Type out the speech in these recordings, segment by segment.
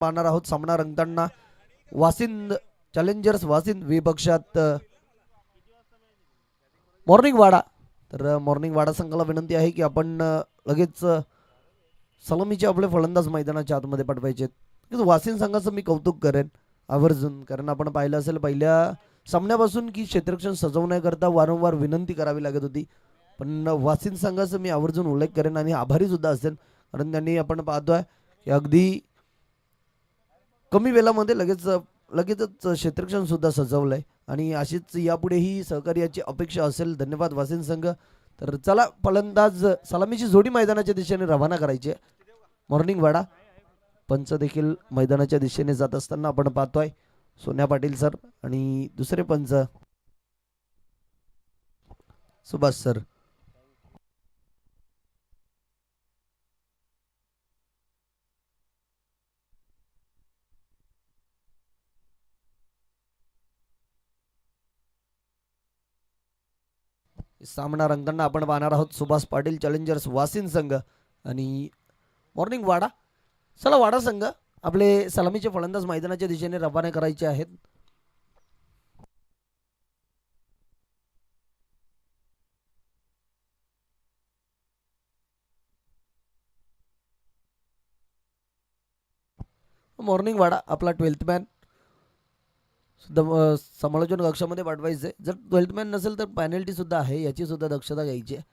पाहणार आहोत. सामना रंगताना वासिंद चॅलेंजर्स वासिंद विपक्षात मॉर्निंग वाडा. तर मॉर्निंग वाडा संघाला विनंती आहे की आपण लगेच सलामीचे आपले फलंदाज मैदानाच्या आतमध्ये पाठवायचे. वासिंद संघाचं मी कौतुक करेन आवर्जून, कारण आपण पाहिलं असेल पहिल्या सामन्यापासून की क्षेत्ररक्षण सजवण्याकरता वारंवार विनंती करावी लागत होती, पण वासिंद संघाचा मी आवर्जून उल्लेख करेन आणि आभारी सुद्धा असेल, कारण त्यांनी आपण पाहतोय की अगदी कमी वेळामध्ये लगेचच क्षेत्ररक्षण सुद्धा सजवलंय आणि अशीच यापुढेही सहकार्याची अपेक्षा असेल. धन्यवाद वासिंद संघ. तर चला फलंदाज सलामीची जोडी मैदानाच्या दिशेने रवाना करायची. मॉर्निंग वाडा पंच देखील मैदानाच्या दिशेने जात असताना आपण पाहतोय सोन्या पाटील सर आणि दुसरे पंच सुभाष सर. सामना रंगताना आपण पाहणार आहोत सुभाष पाटील चॅलेंजर्स वासिंद संघ आणि मॉर्निंग वाडा. चला वाडा संघ आपले सलामीचे फलंदाज मैदानाच्या दिशेने रवाना करायचे आहेत. मॉर्निंग वाडा आपला 12th मॅन सुद्धा समालोचन कक्षामध्ये पाठवायचे. जर 12th मॅन नसेल तर पॅनल्टी सुद्धा आहे, याची सुद्धा दक्षता घ्यायची आहे.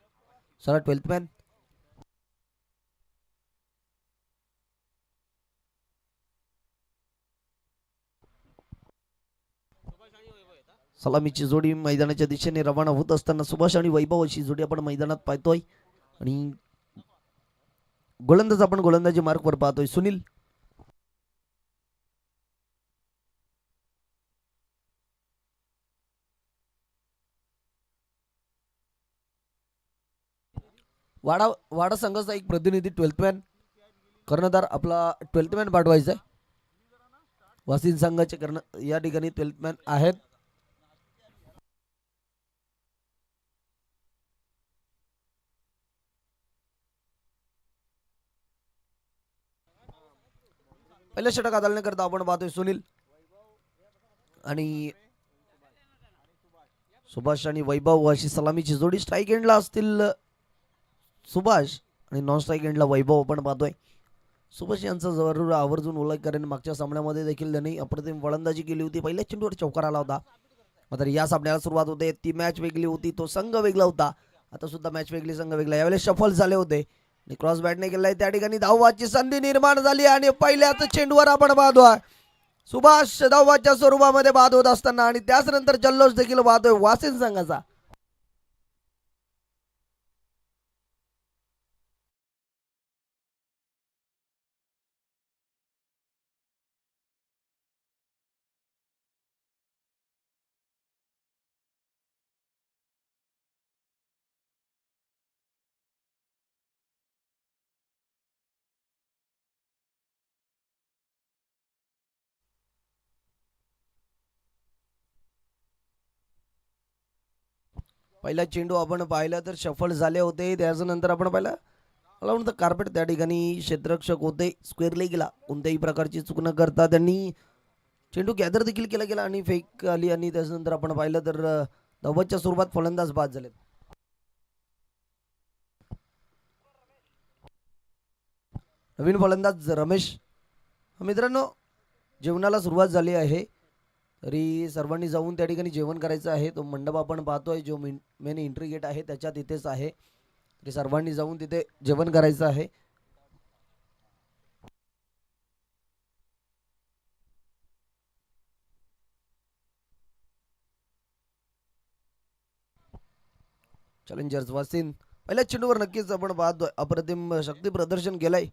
चला 12th मॅन. सलामीची जोडी मैदानाच्या दिशेने रवाना होत असताना सुभाष आणि वैभव अशी जोडी आपण मैदानात पाहतोय आणि गोलंदाज आपण गोलंदाजी मार्कवर पाहतोय सुनील. वाडा वाडा संघाचा एक प्रतिनिधी 12th मॅन कर्णधार आपला 12th मॅन पाठवायचा आहे. वासिंद संघाचे या ठिकाणी 12th मॅन आहेत. पहिल्या षटक करता आपण पाहतोय सुनील आणि सुभाष आणि वैभव अशी सलामीची जोडी. स्ट्राईक एंडला असतील सुभाष आणि नॉन स्ट्राईक एंडला वैभव आपण पाहतोय. सुभाष यांचा जरूर आवर्जून उल्लेख करेन. मागच्या सामन्यामध्ये देखील त्यांनी अप्रतिम फलंदाजी केली होती. पहिल्या चेंडूवर चौकार आला होता. मात्र या सामन्याला सुरुवात होते, ती मॅच वेगळी होती, तो संघ वेगळा होता. आता सुद्धा मॅच वेगळी, संघ वेगळा. यावेळेस शफल झाले होते आणि क्रॉस बॅटने केलाय, त्या ठिकाणी धाववाची संधी निर्माण झाली आणि पहिल्याच चेंडूवर आपण पाहतोय सुभाष धाववाच्या स्वरूपामध्ये बाद होत असताना आणि त्याच नंतर जल्लोष देखील पाहतोय वासिंद संघाचा. पहिला चेंडू आपण पाहिला तर शफल झाले होते. त्याच्यानंतर आपण पाहिलं अलाउंड द कार्पेट, त्या ठिकाणी क्षेत्ररक्षक होते, स्क्वेअरला गेला. कोणत्याही प्रकारची चूक न करता त्यांनी चेंडू गॅदर देखील केला गेला आणि फेक आली आणि त्याच्यानंतर आपण पाहिलं तर धावच्या स्वरूपात फलंदाज बाद झाले. नवीन फलंदाज रमेश. मित्रांनो जेवणाला सुरुवात झाली आहे, तरी सर्वांनी जाऊन त्या ठिकाणी जेवण करायचं आहे. तो मंडप आपण पाहतोय जो मेन एंट्री गेट आहे त्याच्या तिथेच आहे. तरी सर्वांनी जाऊन तिथे जेवण करायचं आहे. चॅलेंजर्स वासिंद पहिल्या चेंडूवर नक्कीच आपण पाहतोय अप्रतिम शक्ती प्रदर्शन केलंय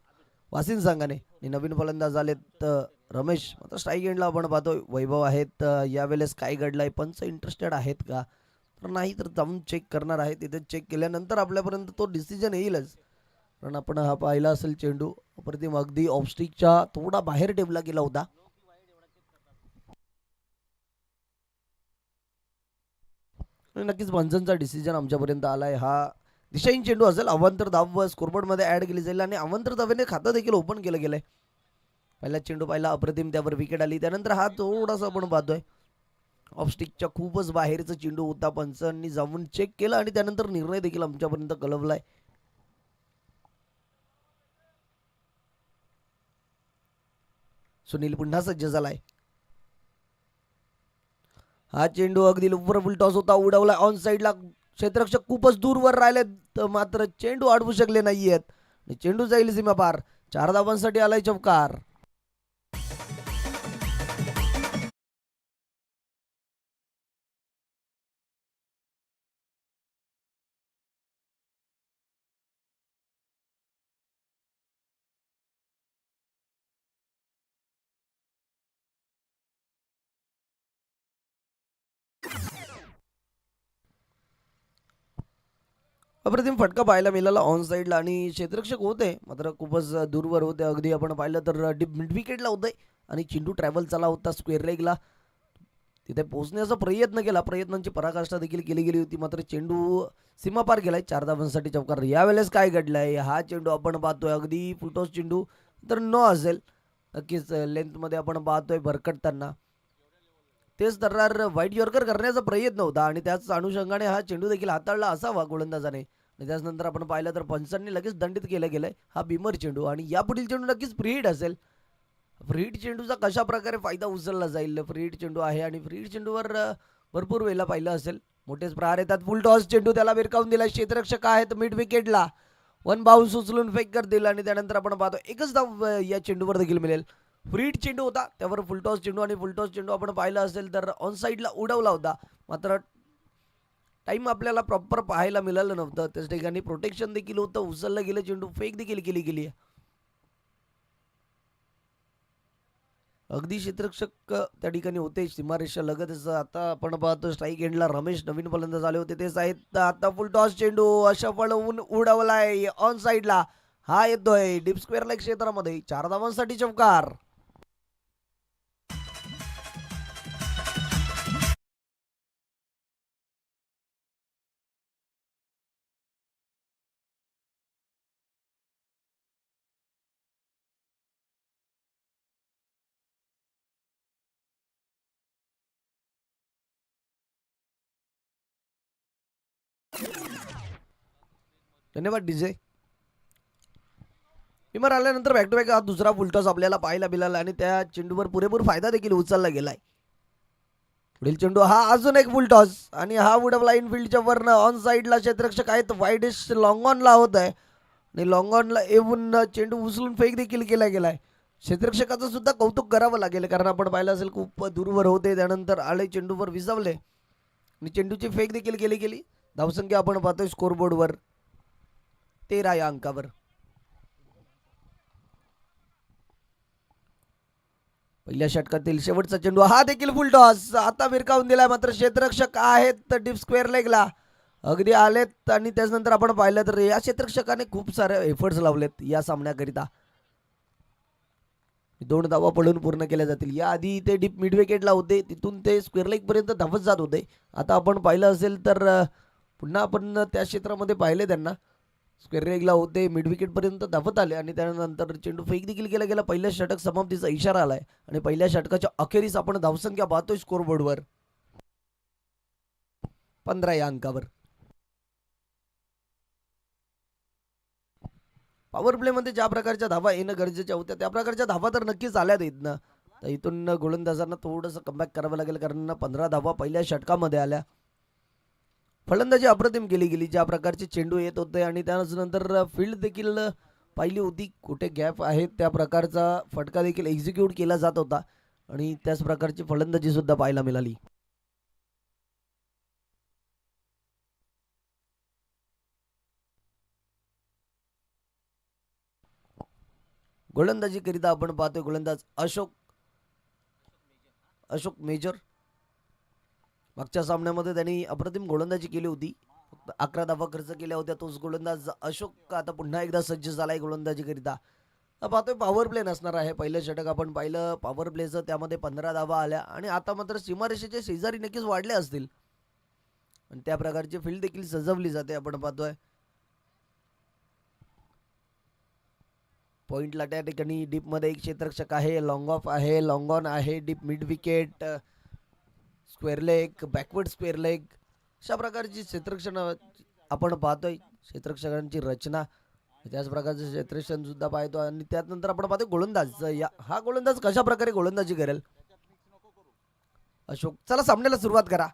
वासिंद संघाने आणि नवीन फलंदाज आलेत रमेश. मात्र स्ट्राईक एंडला आपण पाहतोय वैभव आहेत. यावेळेस काय घडलंय, पंच इंटरेस्टेड आहेत का तर नाही, तर जाऊन चेक करणार आहे. तिथे चेक केल्यानंतर आपल्यापर्यंत तो डिसिजन येईलच. कारण आपण हा पाहिला असेल चेंडू अप्रतिम अगदी ऑफस्टिकच्या थोडा बाहेर ठेवला गेला होता. नक्कीच पंचांचा डिसिजन आमच्यापर्यंत आलाय. हा दिशाहीन चेंडू असेल. अवांतर धाव स्कोरबोर्ड मध्ये ऍड केली जाईल आणि अवांतर धावेने खातं देखील ओपन केलं गेलंय. पहिला चेंडू पाहिला अप्रतिम, त्यावर विकेट आली. त्यानंतर हा थोडासा आपण पाहतोय ऑफ स्टिकच्या खूपच बाहेरचा चेंडू होता. पंचांनी जाऊन चेक केला आणि त्यानंतर निर्णय देखील आमच्यापर्यंत कळवलाय. सुनील पुन्हा सज्ज झालाय. हा चेंडू अगदी फुल टॉस होता, उडवला ऑन साईडला. क्षेत्ररक्षक खूपच दूरवर राहिले मात्र चेंडू अडवू शकले नाहीयेत. चेंडू जाईल सीमा पार. 4 धावांसाठी आलाय चौकार. अप्रतिम फटका पाहायला मिळाला ऑन साईडला आणि क्षेत्ररक्षक होते मात्र खूपच दूरवर होते. अगदी आपण पाहिलं तर मिड विकेटला होते आणि चेंडू ट्रॅव्हल झाला होता स्क्वेअर लेगला. तिथे पोहोचण्याचा प्रयत्न केला, प्रयत्नांची पराकाष्ठा देखील केली गेली होती मात्र चेंडू सीमा पार गेलाय. 4 धावांसाठी चौकार. यावेळेस काय घडलंय, हा चेंडू आपण पाहतोय अगदी फुलटॉस चेंडू तर नो असेल नक्कीच. लेंथमध्ये आपण पाहतोय भरकटताना. तेच तर वाईट यॉर्कर करण्याचा प्रयत्न होता आणि त्याच अनुषंगाने हा चेंडू देखील हाताळला असावा गोलंदाजाने. आणि त्याचनंतर आपण पाहिलं तर पंचांनी लगेच दंडित केलं गेलंय. हा बिमर चेंडू आणि यापुढील चेंडू नक्कीच फ्री हिट असेल. फ्री हिट चेंडूचा कशा प्रकारे फायदा उचलला जाईल. फ्री हिट चेंडू आहे आणि फ्री हिट चेंडूवर भरपूर वेळेला पाहिलं असेल मोठेच प्रहार येतात. फुल टॉस चेंडू त्याला विरकावून दिला. क्षेत्ररक्षक आहेत मिड विकेटला. 1 बाउन्स उचलून फेक कर दिला आणि त्यानंतर आपण पाहतो एकच धाव या चेंडूवर देखील मिळेल. फ्री हिट चेंडू होता त्यावर फुलटॉस चेंडू आणि फुलटॉस चेंडू आपण पाहिला असेल तर ऑन साईडला उडवला होता मात्र टाइम आपल्याला प्रॉपर पाहायला मिळालं नव्हतं. त्याच ठिकाणी प्रोटेक्शन देखील होतं, उचललं गेलं चेंडू, फेक देखील केली गेली. अगदी क्षेत्ररक्षक त्या ठिकाणी होते सीमारेषा लगतच. आता आपण पाहतो स्ट्राईक एंडला रमेश नवीन फलंदाज झाले होते तेच आहेत. आता फुल टॉस चेंडू अशा पळवून उडवलाय ऑन साईडला. हा येतोय डीप स्क्वेअर लेग क्षेत्रामध्ये. 4 धावांसाठी चौकार. धन्यवाद डीजे. विमर आल्यानंतर बॅक टू बॅक हा दुसरा फुलटॉस आपल्याला पाहायला मिळाला आणि त्या चेंडूवर पुरेपूर फायदा देखील उचलला गेलाय. पुढील चेंडू हा अजून एक फुलटॉस आणि हा उडवला इनफिल्डच्या वरनं. ऑन साईडला क्षेत्ररक्षक आहेत. वाईडिश लॉंग ऑनला होत आहे आणि लॉंग ऑनला येऊन चेंडू उचलून फेक देखील केला गेलाय. क्षेत्ररक्षकाचं सुद्धा कौतुक करावं लागेल कारण आपण पाहिलं असेल खूप दूरवर होते. त्यानंतर आले चेंडूवर विसावले आणि चेंडूची फेक देखील केली गेली. धावसंख्या आपण पाहतोय स्कोरबोर्डवर 13 या अंकावर. पहिल्या षटकातील शेवटचा चेंडू हा देखील फुल टॉस. आता विरकावून दिलाय मात्र क्षेत्ररक्षक आहेत डीप स्क्वेअर लेगला अगदी आलेत आणि त्याच्यानंतर आपण पाहिलं तर या क्षेत्ररक्षकाने खूप सारे एफर्ट्स लावलेत या सामन्याकरिता. 2 धावा पडून पूर्ण केल्या जातील. याआधी ते डीप मिड विकेटला होते, तिथून ते स्क्वेअर लेग पर्यंत धावत जात होते. आता आपण पाहिलं असेल तर पुन्हा आपण त्या क्षेत्रामध्ये पाहिले त्यांना. स्क्वेअर लेगला होते, मिड विकेट पर्यंत धावत आले आणि त्यानंतर चेंडू फेक देखील केला गेला. पहिल्या षटक समाप्तीचा इशारा आलाय आणि पहिल्या षटकाच्या अखेरीस आपण धावसंख्या पाहतोय स्कोरबोर्डवर 15 या अंकावर. पॉवर प्लेमध्ये ज्या प्रकारच्या धावा येणं गरजेच्या होत्या त्या प्रकारच्या धावा तर नक्कीच आल्यात इथनं. तर इथून गोलंदाजांना थोडंसं कमबॅक करावं लागेल कारण 15 धावा पहिल्या षटकामध्ये आल्या. फलंदाजी अप्रतिम केली गेली. ज्या प्रकारचे चेंडू येत होते आणि त्यानंतर फील्ड देखील पाहिली होती कुठे गॅप आहेत त्या प्रकारचा फटका देखील एक्झिक्यूट केला जात होता आणि त्याच प्रकारची फलंदाजी सुद्धा पाहायला मिळाली. गोलंदाजी करिता आपण पाहतोय गोलंदाज अशोक मेजर. मागच्या सामन्यामध्ये त्यांनी अप्रतिम गोलंदाजी केली होती. 11 धावा खर्च केल्या होत्या. तोच गोलंदाज अशोक आता पुन्हा एकदा सज्ज झालाय गोलंदाजी करिता. पाहतोय पॉवर प्ले नसणार आहे. पहिलं षटक आपण पाहिलं पॉवर प्लेचं, त्यामध्ये 15 धावा आल्या आणि आता मात्र सीमारेषेच्या शेजारी नक्कीच वाढले असतील आणि त्या प्रकारची फील्ड देखील सजवली जाते आपण पाहतोय. पॉइंटला त्या ठिकाणी डीपमध्ये एक क्षेत्ररक्षक आहे, लॉंग ऑफ आहे, लॉंग ऑन आहे, deep mid wicket, square leg, backward square leg, अशा प्रकारची क्षेत्ररक्षण आपण पाहतोय. क्षेत्ररक्षकांची रचना त्याच प्रकारचं क्षेत्ररक्षण सुद्धा पाहतो आणि त्यानंतर आपण पाहतो गोलंदाज. हा गोलंदाज कशा प्रकारे गोलंदाजी करेल. अशोक, चला सामन्याला सुरुवात करा.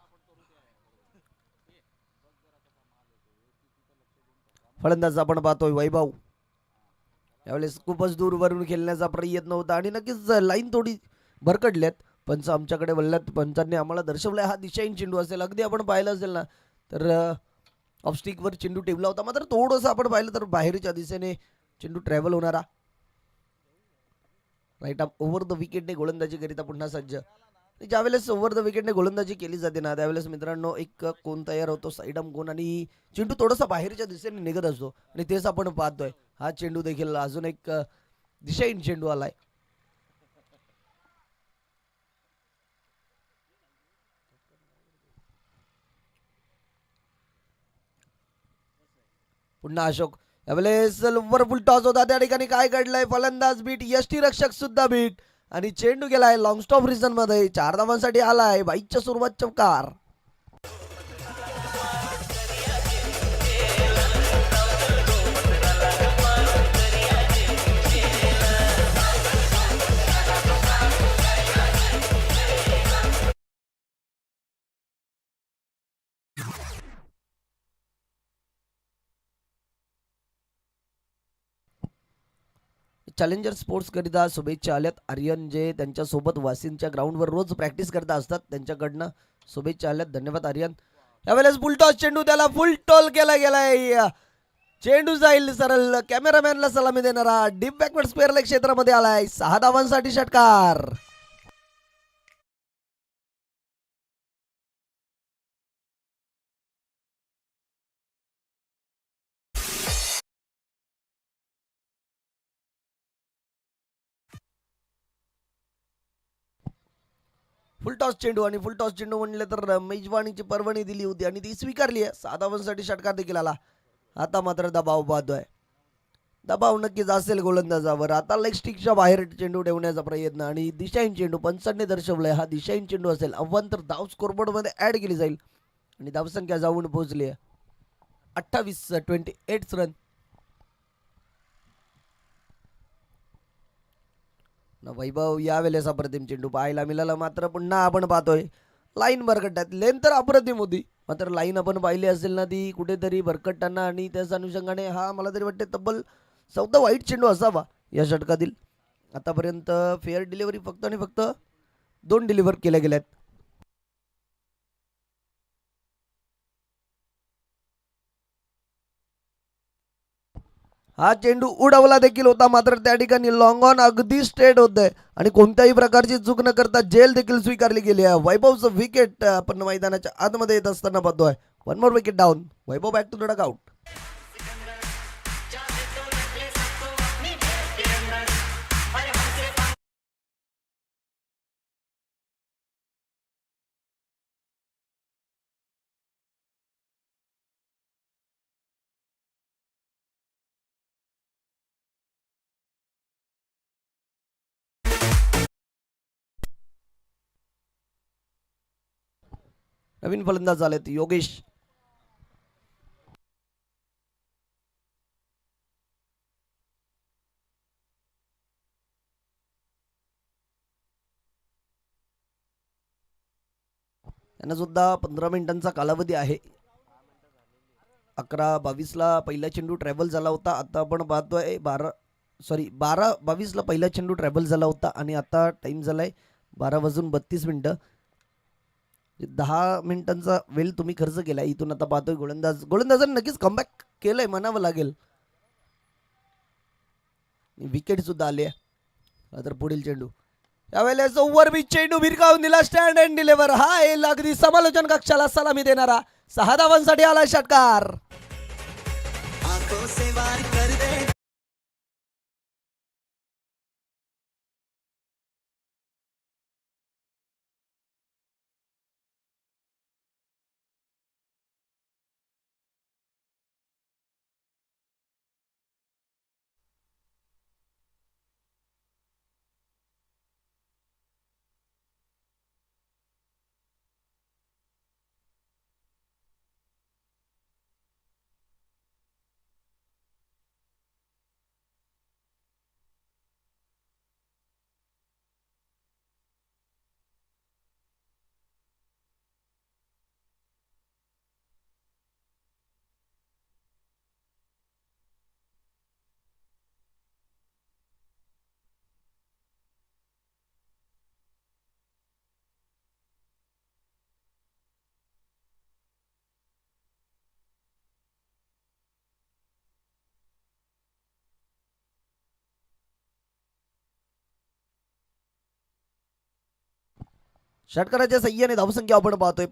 फलंदाज आपण पाहतोय वैभव. यावेळेस खूपच दूरवरून खेळण्याचा प्रयत्न होता आणि नक्कीच लाईन थोडी भरकटल्यात. पंच आमच्याकडे वळल्यात. पंचांनी आम्हाला दर्शवलाय हा दिशाहीन चेंडू असेल. अगदी आपण पाहिलं असेल ना तर ऑफस्टिकवर चेंडू ठेवला होता, मात्र थोडंसं आपण पाहिलं तर बाहेरच्या दिशेने चेंडू ट्रॅव्हल होणारा. राईट आर्म ओव्हर द विकेटने गोलंदाजी करिता पुन्हा सज्ज. ज्यावेळेस ओव्हर द विकेटने गोलंदाजी केली जाते ना त्यावेळेस मित्रांनो एक कोण तयार होतो, साईड आर्म कोण, आणि चेंडू थोडासा बाहेरच्या दिशेने निघत असतो आणि तेच आपण पाहतोय. हा चेंडू देखील अजून एक दिशाहीन चेंडू आलाय. पुन्हा अशोक. यावेळेस फुल टॉस होता, त्या ठिकाणी काय घडलंय, फलंदाज बीट, यष्टीरक्षक सुद्धा बीट आणि चेंडू गेलाय लॉंग स्टॉप रिजन मध्ये. 4 धावांसाठी आलाय. 22च्या सुरुवात चौकार. चॅलेंजर स्पोर्ट्स करिता शुभेच्छा आल्यात. आर्यन जे त्यांच्यासोबत वासिंच्या ग्राउंडवर रोज प्रॅक्टिस करता असतात त्यांच्याकडनं शुभेच्छा आल्यात. धन्यवाद आर्यन. यावेळेस फुल टॉस चेंडू, त्याला फुल टॉल केला गेलाय. चेंडू जाईल सरळ कॅमेरामॅनला सलामी देणारा. डीप बॅकवर्ड स्क्वेअर लेग क्षेत्रामध्ये आलाय. 6 धावांसाठी षटकार. फुलटॉस चेंडू आणि फुलटॉस चेंडू म्हणले तर मेजवानीची परवानगी दिली होती आणि ती स्वीकारली आहे. 6 धावांसाठी षटकार देखील आला. आता मात्र दबाव पाहतोय. दबाव नक्कीच असेल गोलंदाजावर. आता लेग स्टिकच्या बाहेर चेंडू ठेवण्याचा प्रयत्न आणि दिशाहीन चेंडू पंचांनी दर्शवलाय. हा दिशाहीन चेंडू असेल. आव्हान तर धाव स्कोरबोर्ड मध्ये ऍड केली जाईल आणि धावसंख्या जाऊन पोहोचली आहे 28, 28 रन. वैभव यावेळेस अप्रतिम चेंडू पाहायला मिळाला, मात्र पुन्हा आपण पाहतोय लाईन भरकटतात. लेन तर अप्रतिम होती, मात्र लाईन आपण पाहिली असेल ना ती कुठेतरी भरकटताना आणि त्याच अनुषंगाने हा मला तरी वाटते तब्बल 14 वाईट चेंडू असावा या षटकातील. आतापर्यंत फेअर डिलिव्हरी फक्त आणि फक्त 2 डिलिव्हर केल्या गेल्यात. हा चेंडू उडवला देखील होता, मात्र त्या ठिकाणी लॉंग ऑन अगदी स्ट्रेट होतंय आणि कोणत्याही प्रकारची चूक न करता जेल देखील स्वीकारली गेली आहे. वैभवचं विकेट आपण मैदानाच्या आतमध्ये येत असताना पाहतोय. 1 more wicket down. Vaibhav back to the dugout. नवीन फलंदाज झालेत योगेश. त्यांना सुद्धा 15 मिनिटांचा कालावधी आहे. 11:22ला पहिला चेंडू ट्रॅव्हल झाला होता. आता आपण पाहतोय 12:22ला पहिला चेंडू ट्रॅव्हल झाला होता आणि आता टाइम झालाय 12:32. 10 मिनिटांचा वेळ तुम्ही खर्च केला. इथून आता पाहतोय गोलंदाजांनी नक्कीच कमबॅक केलंय म्हणावं लागेल. विकेट सुद्धा आले. तर पुढील चेंडू यावेळेस ओव्हर बी चेंडू भिरकावून दिला. Stand and deliver. हा येईल अगदी समालोचन कक्षाला सलामी देणारा. 6 धावांसाठी आला षटकार. षटकाराच्या सह्याने धावसंख्या आपण पाहतोय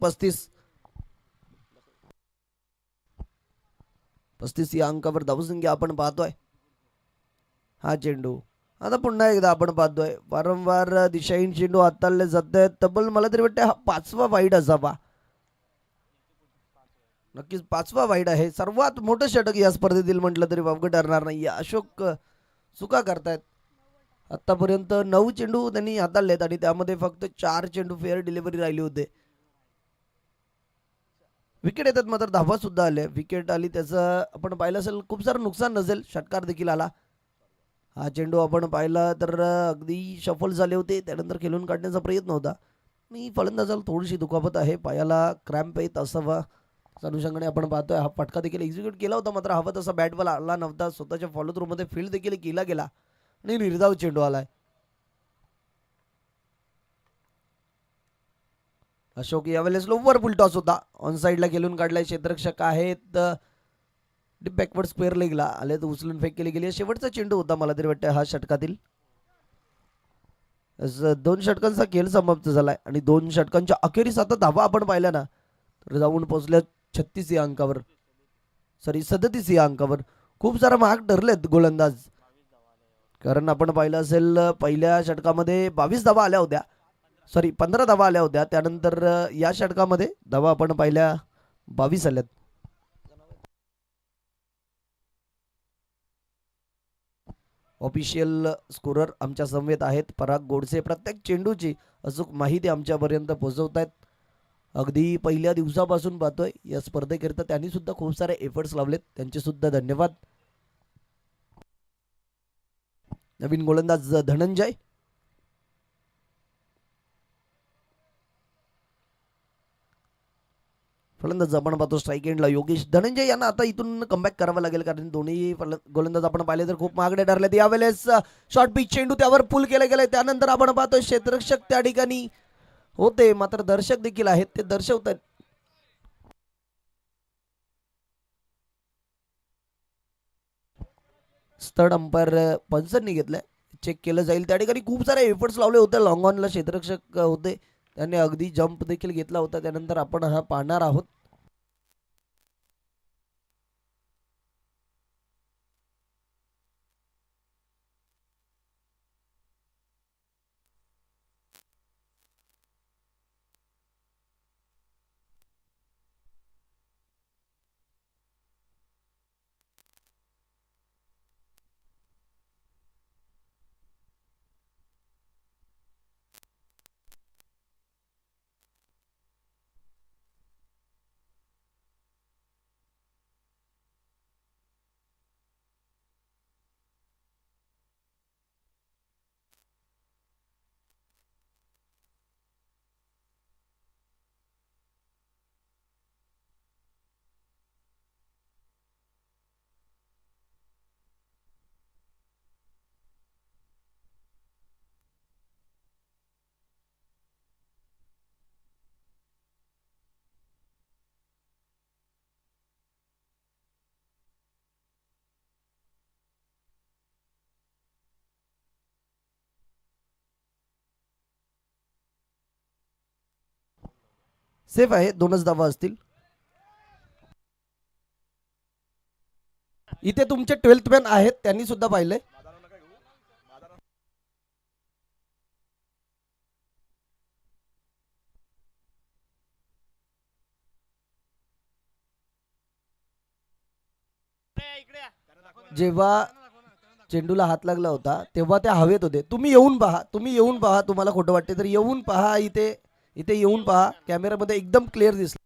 35 या अंकावर धावसंख्या आपण पाहतोय. हा चेंडू आता पुन्हा एकदा आपण पाहतोय वारंवार दिशाहीन चेंडू हाताळले जात आहेत. तब्बल मला तरी वाटतं हा 5वा वाईड असावा. नक्कीच 5वा वाईड आहे. सर्वात मोठं षटक या स्पर्धेतील म्हटलं तरी वावगं ठरणार नाही. अशोक चुका करतायत. आतापर्यंत 9 चेंडू त्यांनी हाताळलेत आणि त्यामध्ये फक्त 4 चेंडू फेअर डिलिव्हरी राहिली होते. विकेट येतात मात्र धावा सुद्धा आले. विकेट आली त्याचं आपण पाहिलं असेल खूप सारं नुकसान नसेल. षटकार देखील आला. हा चेंडू आपण पाहिला तर अगदी शफल झाले होते. त्यानंतर खेळून काढण्याचा प्रयत्न होता आणि फलंदाजाला थोडीशी दुखापत आहे. पायाला क्रॅम्प येत असावा अनुषंगाने आपण पाहतोय. हा फटका देखील एक्झिक्यूट केला होता मात्र हवा तसा बॅट बॉल आला नव्हता. स्वतःच्या फॉलो थ्रू मध्ये फील्ड देखील केला गेला आणि निर्धाव चेंडू आलाय. अशोक यावेळेस लोवर फुल टॉस होता. ऑन साईडला खेळून काढलाय. क्षेत्ररक्षक आहेत डीप बॅकवर्ड स्क्वेअर लेगला आले तर उचलून फेक केली गेली. शेवटचा चेंडू होता मला तरी वाटतं हा षटकातील. 2 षटकांचा खेळ समाप्त झालाय आणि 2 षटकांच्या अखेरीस आता धावा आपण पाहिल्या ना तर जाऊन पोहोचल्या 36 या अंकावर, सॉरी 37 या अंकावर. खूप सारा महाग ठरलेत गोलंदाज. कारण आपण पाहिलं असेल पहिल्या षटकामध्ये 22 धावा आल्या होत्या, सॉरी 15 धावा आल्या होत्या. त्यानंतर या षटकामध्ये धावा आपण पाहिल्या 22 आल्यात. ऑफिशियल स्कोरर आमच्या समवेत आहेत पराग गोडसे. प्रत्येक चेंडूची अचूक माहिती आमच्यापर्यंत पोहोचवत आहेत. अगदी पहिल्या दिवसापासून पाहतोय या स्पर्धेकरिता त्यांनी सुद्धा खूप सारे एफर्ट्स लावलेत. त्यांचे सुद्धा धन्यवाद. नवीन गोलंदाज धनंजय. फलंदाज आपण पाहतो स्ट्राईक एंडला योगेश. धनंजय यांना आता इथून कमबॅक करावं लागेल कारण दोन्ही गोलंदाज आपण पाहिले तर खूप महागडे ठरलेत. यावेळेस शॉर्ट पिच चेंडू त्यावर पुल केले गेले. त्यानंतर आपण पाहतोय क्षेत्ररक्षक त्या ठिकाणी होते मात्र दर्शक देखील आहेत ते दर्शवतात. थर्ड अंपायर पंचरनी घेतलंय. चेक केलं जाईल. त्या ठिकाणी खूप सारे एफर्ट्स लावले होते. लॉंग ऑनला क्षेत्ररक्षक होते त्यांनी अगदी जम्प देखील घेतला होता. त्यानंतर आपण हा पाहणार आहोत. सेफ आहे. 2च धावा असतील. इथे तुमचे 12th मॅन आहेत त्यांनी सुद्धा पाहिले. जेव्हा चेंडूला हात लागला होता तेव्हा त्या हवेत होते. तुम्ही येऊन पहा, तुम्ही येऊन पहा. तुम्हाला खोटं वाटते तर येऊन पहा. इथे इथे येऊन पहा. कॅमेरामध्ये एकदम क्लिअर दिसलं.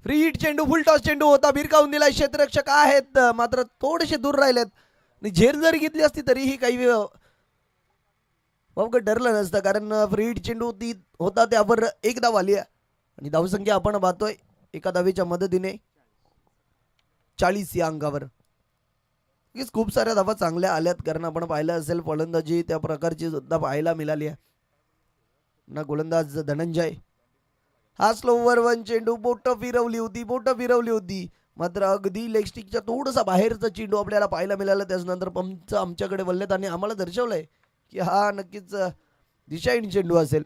फ्री हिट चेंडू, फुल टॉस चेंडू होता, भिरकावून दिला, क्षेत्ररक्षक आहेत मात्र थोडेसे दूर राहिलेत आणि झेर जरी घेतली असती तरीही काही अवघड ठरलं नसतं, कारण फ्री हिट चेंडू ती होता त्यावर एक धाव आली आणि धावसंख्या आपण पाहतोय एका धावेच्या मदतीने 40 या अंकावर. खूप साऱ्या धावा चांगल्या आल्यात, कारण आपण पाहिलं असेल फलंदाजी त्या प्रकारची सुद्धा पाहायला मिळाली आहे ना. गोलंदाज धनंजय हा स्लोवर वन चेंडू, बोट फिरवली होती मात्र अगदी लेग स्टिकच्या थोडासा बाहेरचा चेंडू आपल्याला पाहायला मिळाला. त्याच्यानंतर पंच आमच्याकडे वल्लेत आणि आम्हाला दर्शवलंय की हा नक्कीच दिशाहीन चेंडू असेल.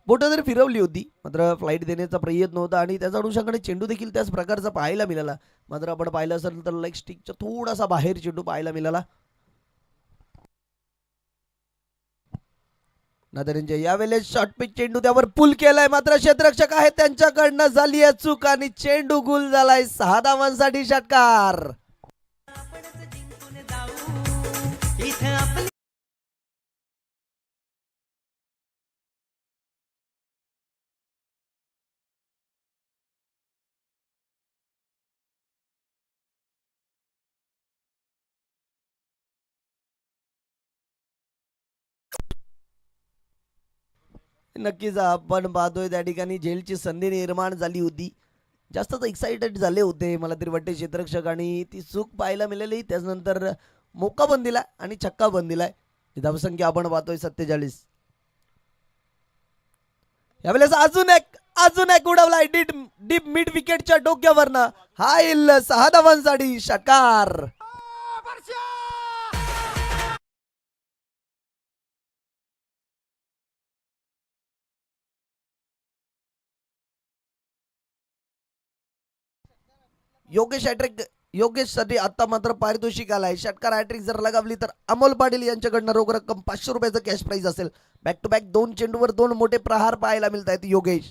बोट जरी फिरवली होती मात्र फ्लाईट देण्याचा प्रयत्न होता आणि त्याच्या अनुषंगाने चेंडू देखील त्याच प्रकारचा पाहायला मिळाला. मात्र आपण पाहिलं असेल तर लेग स्टिकच्या थोडासा बाहेर चेंडू पाहायला मिळाला. नादरंजय यावेळेस शॉर्ट पिच चेंडू त्यावर पुल केलाय मात्र क्षेत्ररक्षक आहेत त्यांच्याकडनं झाली आहे चूक आणि चेंडू गुल झालाय. 6 धावांसाठी षटकार. नक्कीच आपण पाहतोय त्या ठिकाणी झेलची संधी निर्माण झाली होती. जास्तच एक्साइटेड झाले होते मला तरी वाटते क्षेत्ररक्षक आणि ती चूक पाहायला मिळाली. त्याच्यानंतर मोका पण दिला आणि छक्का पण दिलाय. धावसंख्या आपण पाहतोय 47. यावेळेस अजून एक उडवलाय डीप मिड विकेटच्या डोक्यावरनं. हा येईल 6 धावांसाठी षटकार. योगेश साठी आता मात्र पारितोषिक आलाय. षटकार हॅट्रिक जर लगावली तर अमोल पाटील यांच्याकडनं रोख रक्कम 500 रुपयाचं कॅश प्राइज असेल. बॅक टू बॅक 2 चेंडूवर 2 मोठे प्रहार पाहायला मिळत आहेत. योगेश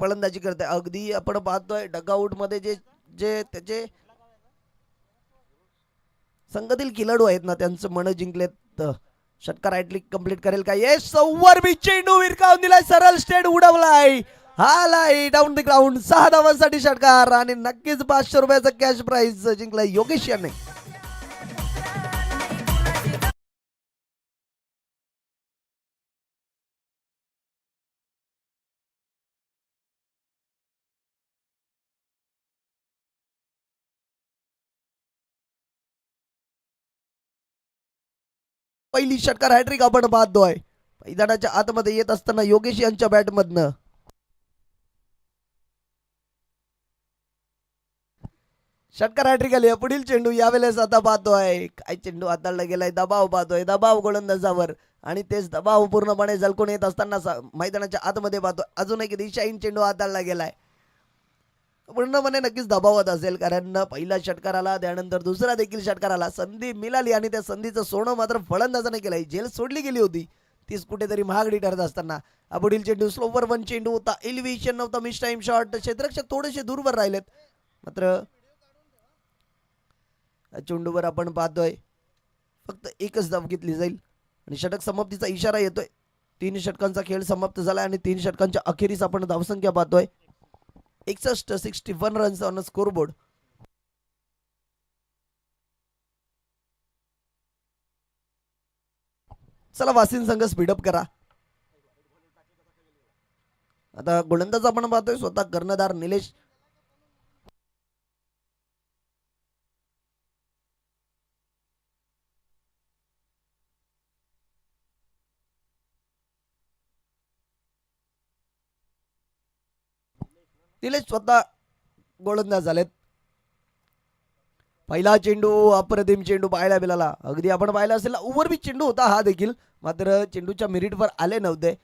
फलंदाजी करते. अगदी आपण पाहतोय डगआउट मध्ये जे त्याचे संघातील खेळाडू आहेत ना त्यांचं मन जिंकलेत. षटकार हॅट्रिक कंप्लीट करेल का? येस, सव्वर बी चेंडू विरकावून दिलाय, सरळ स्टेट उडवलाय. हालाय डाऊन द ग्राउंड. 6 धावांसाठी षटकार आणि नक्कीच 500 रुपयाचा कॅश प्राइज जिंकलाय योगेश याने. पहिली षटकार हॅट्रिक आपण पाहतोय. मैदानाच्या आतमध्ये येत असताना योगेश यांच्या बॅटमधनं षटकार हॅट्रिक आली. पुढील चेंडू यावेळेस आता पाहतोय काय चेंडू हाताळला गेलाय. दबाव पाहतोय, दबाव गोलंदाजावर आणि तेच दबाव पूर्णपणे झलकून येत असताना मैदानाच्या आतमध्ये पाहतोय अजून एक दिशाहीन चेंडू हाताळला गेलाय. पूर्णपणे नक्कीच दबावात असेल, कारण पहिला षटकार आला त्यानंतर दुसरा देखील षटकार आला. संधी मिळाली आणि त्या संधीचं सोनं मात्र फलंदाजाने केलंय. झेल सोडली गेली होती तीच कुठेतरी महागडी ठरत असताना पुढील चेंडू स्लोवर वन चेंडू होता. एलिव्हेशन नव्हता, मिस टाइम शॉट. क्षेत्ररक्षक थोडेसे दूरवर राहिलेत मात्र चेंडूवर आपण पाहतोय फक्त एकच धाव घेतली जाईल आणि षटक समाप्तीचा इशारा येतोय. 3 षटकांचा खेळ समाप्त झाला आणि 3 षटकांच्या अखेरीस आपण धावसंख्या पाहतोय 61 रन्स ऑन स्कोरबोर्ड. चला वासिन संघ स्पीडअप करा. आता गोलंदाज आपण पाहतोय स्वतः कर्णधार निलेश. निलेश स्वतः गोलंदाज झालेत. पहिला चेंडू अप्रतिम चेंडू पाहायला मिळाला. अगदी आपण पाहिला असेल ओव्हरपिच चेंडू होता हा देखील, मात्र चेंडूच्या मेरिटवर आले नव्हते.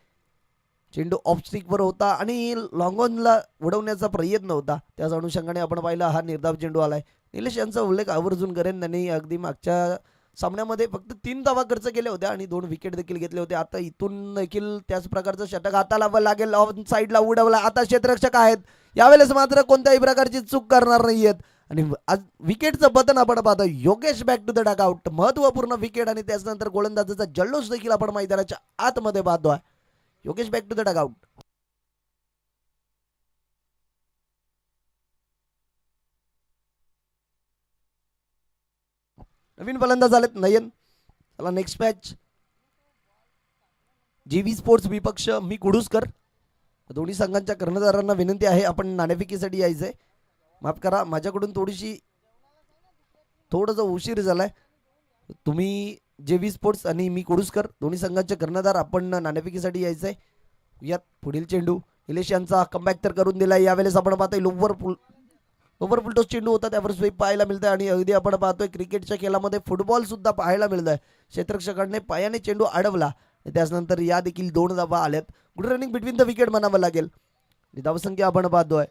चेंडू ऑफ स्टिकवर होता आणि लॉंग ऑनला उडवण्याचा प्रयत्न होता. त्याच अनुषंगाने आपण पाहिला हा निर्धाव चेंडू आलाय. निलेश यांचा उल्लेख आवर्जून करेन. त्यांनी अगदी मागच्या सामन्यामध्ये फक्त 3 धावा खर्च केल्या होत्या आणि 2 विकेट देखील घेतले होते. आता इथून देखील त्याच प्रकारचं षटक हाताला लागेल. ऑन साईडला उडवला. आता क्षेत्ररक्षक आहेत यावेळेस मात्र कोणत्याही प्रकारची चूक करणार नाहीयेत आणि आज विकेटचं बटन आपण पाहतो. Yogesh back to the dugout. महत्वपूर्ण विकेट आणि त्याच्यानंतर गोलंदाजाचा जल्लोष देखील आपण मैदानाच्या आतमध्ये पाहतोय. Yogesh back to the dugout. नवीन फलंदाज आलेत नयन. चला नेक्स्ट मॅच. JV स्पोर्ट्स विपक्ष मी कुडूसकर. दोन्ही संघांच्या कर्णधारांना विनंती आहे आपण नाणेफेकीसाठी यायचंय. माफ करा माझ्याकडून थोडंसं उशीर झालाय. तुम्ही JV स्पोर्ट्स आणि मी कुडूसकर दोन्ही संघांचे कर्णधार आपण नाणेफेकीसाठी यायचंय. यात पुढील चेंडू निलेश यांचा कमबॅक तर करून दिलाय. यावेळेस आपण पाहतोय ओव्हर फुलटॉस चेंडू होता त्यावर स्वीप पाहायला मिळतंय आणि अगदी आपण पाहतोय क्रिकेटच्या खेळामध्ये फुटबॉल सुद्धा पाहायला मिळतंय. क्षेत्ररक्षकाने पायाने चेंडू अडवला. त्याच्यानंतर या देखील 2 धावा आल्यात. Good running between the wicket म्हणावं लागेल. धावसंख्या आपण पाहतोय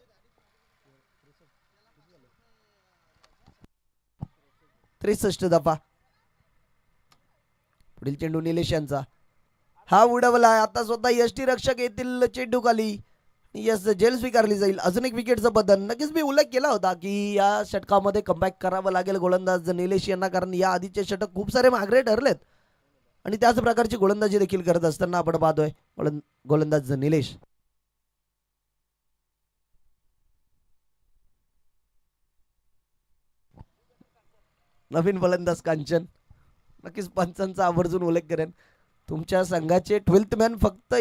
63 धावा. पुढील चेंडू निलेश यांचा हा उडवला. आता स्वतः यष्टी रक्षक येतील चेंडू खाली. यस जेल स्वीकारली जाईल. अजून एक विकेटचं बदल. नक्कीच मी उल्लेख केला होता की या षटकामध्ये कमबॅक करावं लागेल गोलंदाज निलेश यांना, कारण या आधीचे षटक खूप सारे महागडे ठरलेत आणि त्याच प्रकारची गोलंदाजी देखील करत असताना आपण पाहतोय गोलंदाज निलेश. नवीन फलंदाज कांचन. नक्कीच पंचांचा आवर्जून उल्लेख करेन. तुमच्या संघाचे 12th मॅन फक्त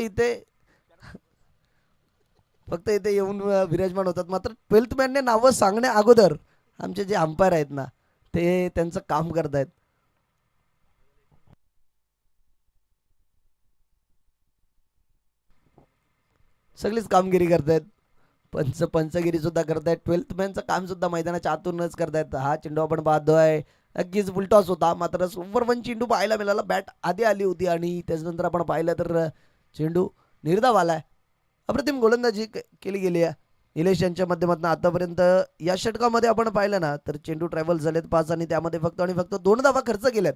इथे येऊन विराजमान होतात. मात्र 12th मॅनने नावं सांगण्या अगोदर आमचे जे अंपायर आहेत ना ते त्यांचं काम करतायत. सगळीच कामगिरी करतायत. पंचगिरी सुद्धा करतायत. 12th मॅनचं काम सुद्धा मैदानाच्या आतूनच करतायत. हा चेंडू आपण पाहतोय अगदीच फुलटॉस होता. मात्र सुपर 1 चेंडू पाहायला मिळाला. बॅट आधी आली होती आणि त्याच्यानंतर आपण पाहिलं तर चेंडू निर्धाव आलाय. अप्रतिम गोलंदाजी केली गेली आहे निलेश यांच्या माध्यमातून आतापर्यंत. या षटकामध्ये आपण पाहिलं ना तर चेंडू ट्रॅव्हल झालेत 5 आणि त्यामध्ये फक्त 2 धावा खर्च केल्यात.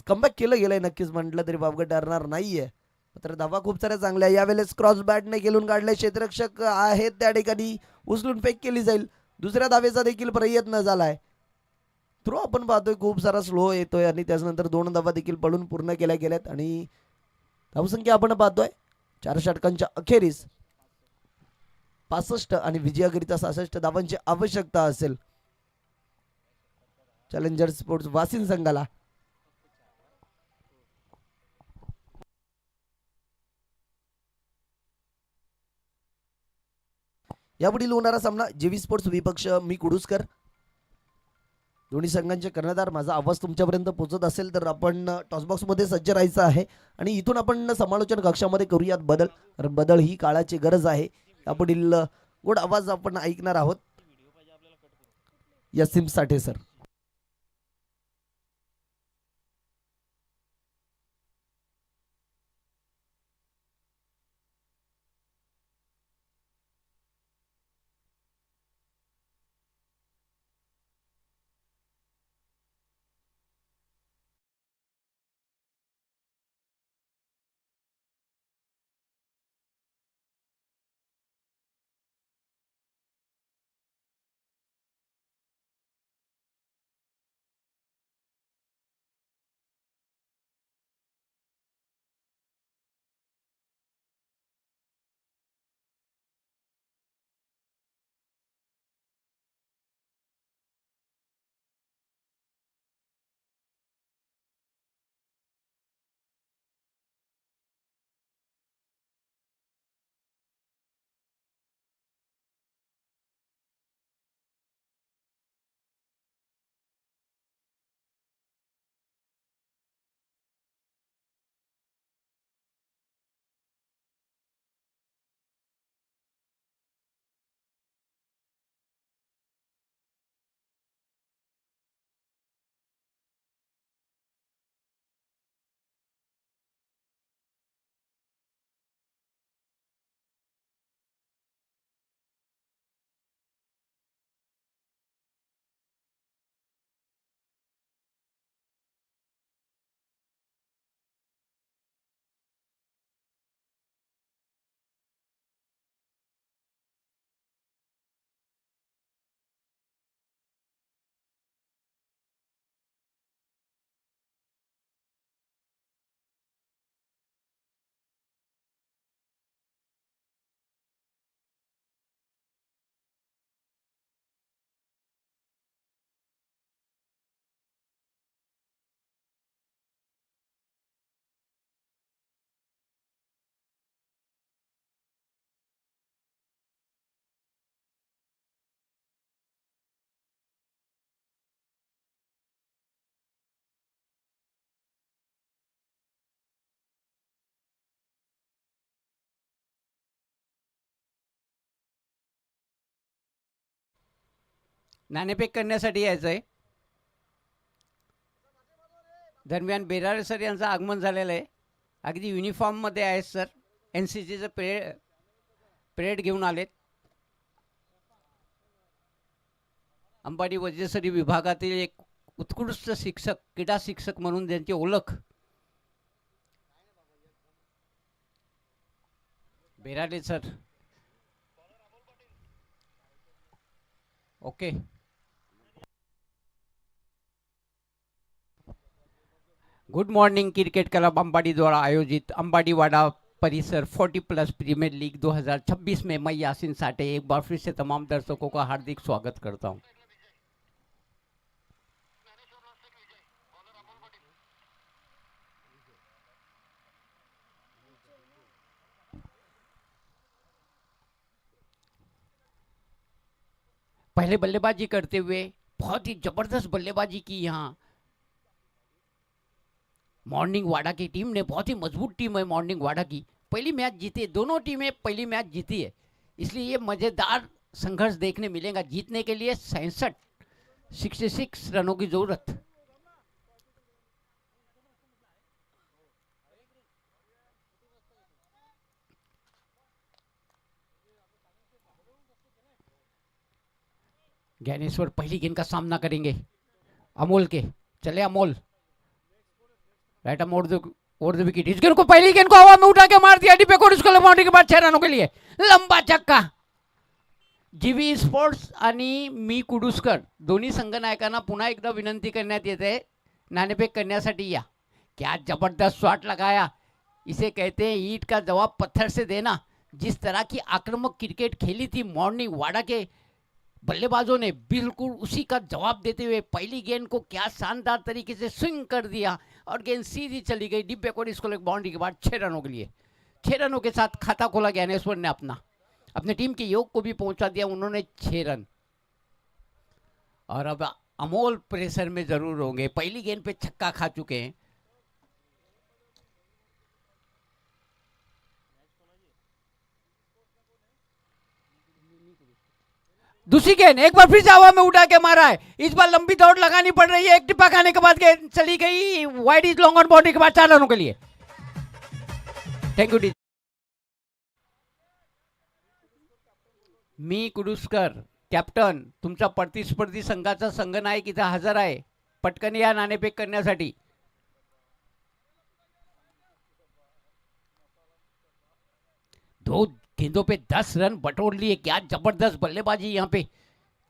कमबॅक केलं गेलंय नक्कीच म्हटलं तरी वावगं ठरणार नाहीये. मात्र धावा खूप साऱ्या चांगल्या. यावेळेस क्रॉस बॅटने खेळून काढले. क्षेत्ररक्षक आहेत त्या ठिकाणी उचलून फेक केली जाईल. दुसऱ्या धावेचा देखील प्रयत्न झालाय. थ्रो आपण पाहतोय खूप सारा स्लो येतोय आणि त्याच्यानंतर 2 धावा देखील पडून पूर्ण केल्या गेल्यात आणि धावसंख्या आपण पाहतोय 4 षटकांच्या अखेरीस 65 आणि विजयाकरिता 66 धावांची आवश्यकता असेल चॅलेंजर स्पोर्ट्स वासिन संघाला. यापुढील होणारा सामना JV स्पोर्ट्स विपक्ष मी कुडूसकर. दोन्ही संघांचे कर्णधार. माझा आवाज तुमच्यापर्यंत पोहोचत असेल तर आपण टॉसबॉक्समध्ये सज्ज राहायचं आहे आणि इथून आपण समालोचन कक्षामध्ये करूयात बदल. कारण बदल ही काळाची गरज आहे. यापुढील गोड आवाज आपण ऐकणार आहोत यसीम साठे सर. नाणेफेक करण्यासाठी यायचं आहे. दरम्यान बेराळे सर यांचं आगमन झालेलं आहे. अगदी युनिफॉर्ममध्ये आहेत सर. एन सी सीचं परेड घेऊन आलेत. अंबाडी वज्रेसरी विभागातील एक उत्कृष्ट शिक्षक, क्रीडा शिक्षक म्हणून त्यांची ओळख. Berale sir. Okay. Good morning. Cricket club Ambadi द्वारा आयोजित अंबाड़ीवाड़ा परिसर 40+ प्रीमियर लीग 2026 में मैं यासीन साठे एक बार फिर से तमाम दर्शकों का हार्दिक स्वागत करता हूं. पहले बल्लेबाजी करते हुए बहुत ही जबरदस्त बल्लेबाजी की यहाँ मॉर्निंग वाड़ा की टीम ने. बहुत ही मजबूत टीम है मॉर्निंग वाड़ा की. पहली मैच जीती, दोनों टीमें पहली मैच जीती है, इसलिए ये मजेदार संघर्ष देखने मिलेगा. जीतने के लिए 66 रनों की जरूरत. ज्ञानेश्वर पहली गेंद का सामना करेंगे अमोल के. चले Amol. Right Amol over the wicket. इस गेंद को पहली गेंद को हवा में उठा के मार दिया डिपे कोड. इसको बाउंड्री के बाद 6 रनों के लिए लंबा छक्का. जीवी स्पोर्ट्स आणि मी कुडुसकर दोन्ही संघनायकांना पुन्हा एकदा विनंती करण्यात येते नाणेफेक करण्यासाठी या. क्या जबरदस्त शॉट लगाया. इसे कहते हैं ईंट का जवाब पत्थर से देना. जिस तरह की आक्रामक क्रिकेट खेली थी मॉर्निंग वाड़ा के बल्लेबाजों ने, बिल्कुल उसी का जवाब देते हुए पहली गेंद को क्या शानदार तरीके से स्विंग कर दिया और गेंद सीधी चली गई डिब्बे को. इसको एक बाउंड्री के बाद 6 रनों के लिए. 6 रनों के साथ खाता खोला ज्ञानेश्वर ने अपने टीम के योग को भी पहुंचा दिया. उन्होंने 6 रन. और अब अमोल प्रेशर में जरूर होंगे. पहली गेंद पे छक्का खा चुके हैं. दूसरी गेंद एक बार फिर से हवा में उठा के मारा है. इस बार लंबी दौड़ लगानी पड़ रही है. एक टिप्पा खाने के बाद गेंद चली गई wide is long on boundary के बाद 4 रनों के लिए. Thank you. मी कुडुसकर कॅप्टन तुमचा प्रतिस्पर्धी संघाचा संघनायक इथं हजर आहे. पटकन या नाणेफेक करण्यासाठी. दो गेंदों पे 10 रन बटोर लिए. क्या जबरदस्त बल्लेबाजी यहाँ पे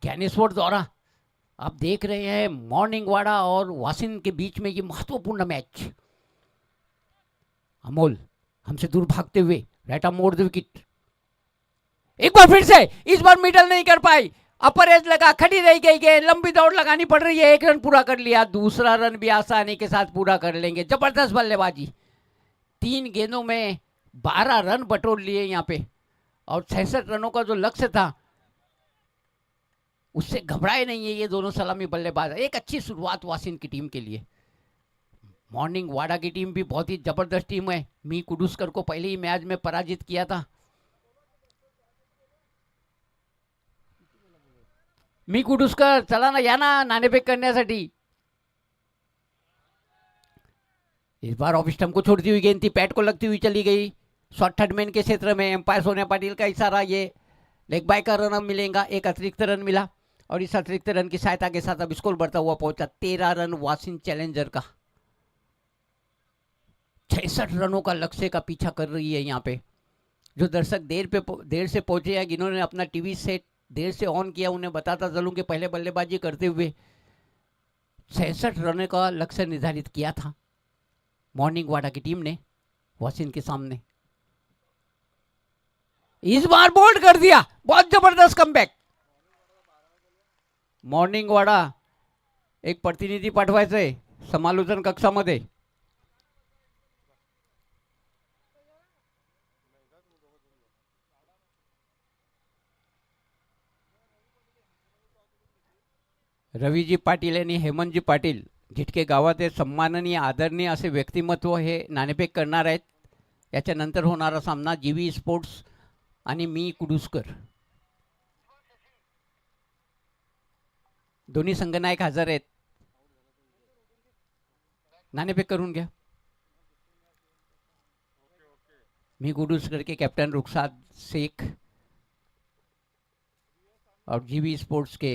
ज्ञानेश्वर द्वारा. आप देख रहे हैं मॉर्निंग वाड़ा और वासिन के बीच में ये महत्वपूर्ण मैच. अमोल हमसे दूर भागते हुए right arm over the wicket. एक बार फिर से इस बार मिडल नहीं कर पाई. अपर एज लगा, खड़ी रह गई गेंद. लंबी दौड़ लगानी पड़ रही है. 1 रन पूरा कर लिया. दूसरा रन भी आसानी के साथ पूरा कर लेंगे. जबरदस्त बल्लेबाजी. 3 गेंदों में 12 रन बटोर लिए यहाँ पे और 66 रनों का जो लक्ष्य था उससे घबराए नहीं है ये दोनों सलामी बल्लेबाज. एक अच्छी शुरुआत वासिन की टीम के लिए. मॉर्निंग वाड़ा की टीम भी बहुत ही जबरदस्त टीम है. मी कुडुसकर को पहले ही मैच में पराजित किया था. मी कुडुसकर चला ना, या ना नाणेफेक करण्यासाठी. इस बार ऑफ स्टंप को छोड़ती हुई गेंद थी, पैट को लगती हुई चली गई. शॉर्ट थर्ड मैन के क्षेत्र में एम्पायर सोनिया पाटिल का इशारा. ये लेग बाय का रन मिलेगा. एक अतिरिक्त रन मिला और इस अतिरिक्त रन की सहायता के साथ अब स्कोर बढ़ता हुआ पहुंचा 13 रन वासिन चैलेंजर का. 66 रनों का लक्ष्य का पीछा कर रही है यहाँ पे. जो दर्शक देर से पहुंचे हैं, जिन्होंने अपना टीवी सेट देर से ऑन किया, उन्हें बताता चलूं कि पहले बल्लेबाजी करते हुए 66 रनों का लक्ष्य निर्धारित किया था मॉर्निंग वाड़ा की टीम ने वासिन के सामने. इस बार बोल्ड कर दिया. बहुत जबरदस्त कमबॅक. मॉर्निंग वाड़ा एक प्रतिनिधी पाठवायचंय समालोचन कक्षामध्ये. रवीजी पाटील आणि हेमंतजी पाटील झिटके गावाचे सन्माननीय आदरणीय असे व्यक्तिमत्व हे नाणेफेक करणार आहेत. याच्यानंतर होणारा सामना जीवी स्पोर्ट्स आणि मी कुडुसकर. दोन्ही संघनायक हजर आहेत. नाणेफेक करून घ्या. मी गुडूसकर के कैप्टन रुखसाद शेख और जीवी स्पोर्ट्स के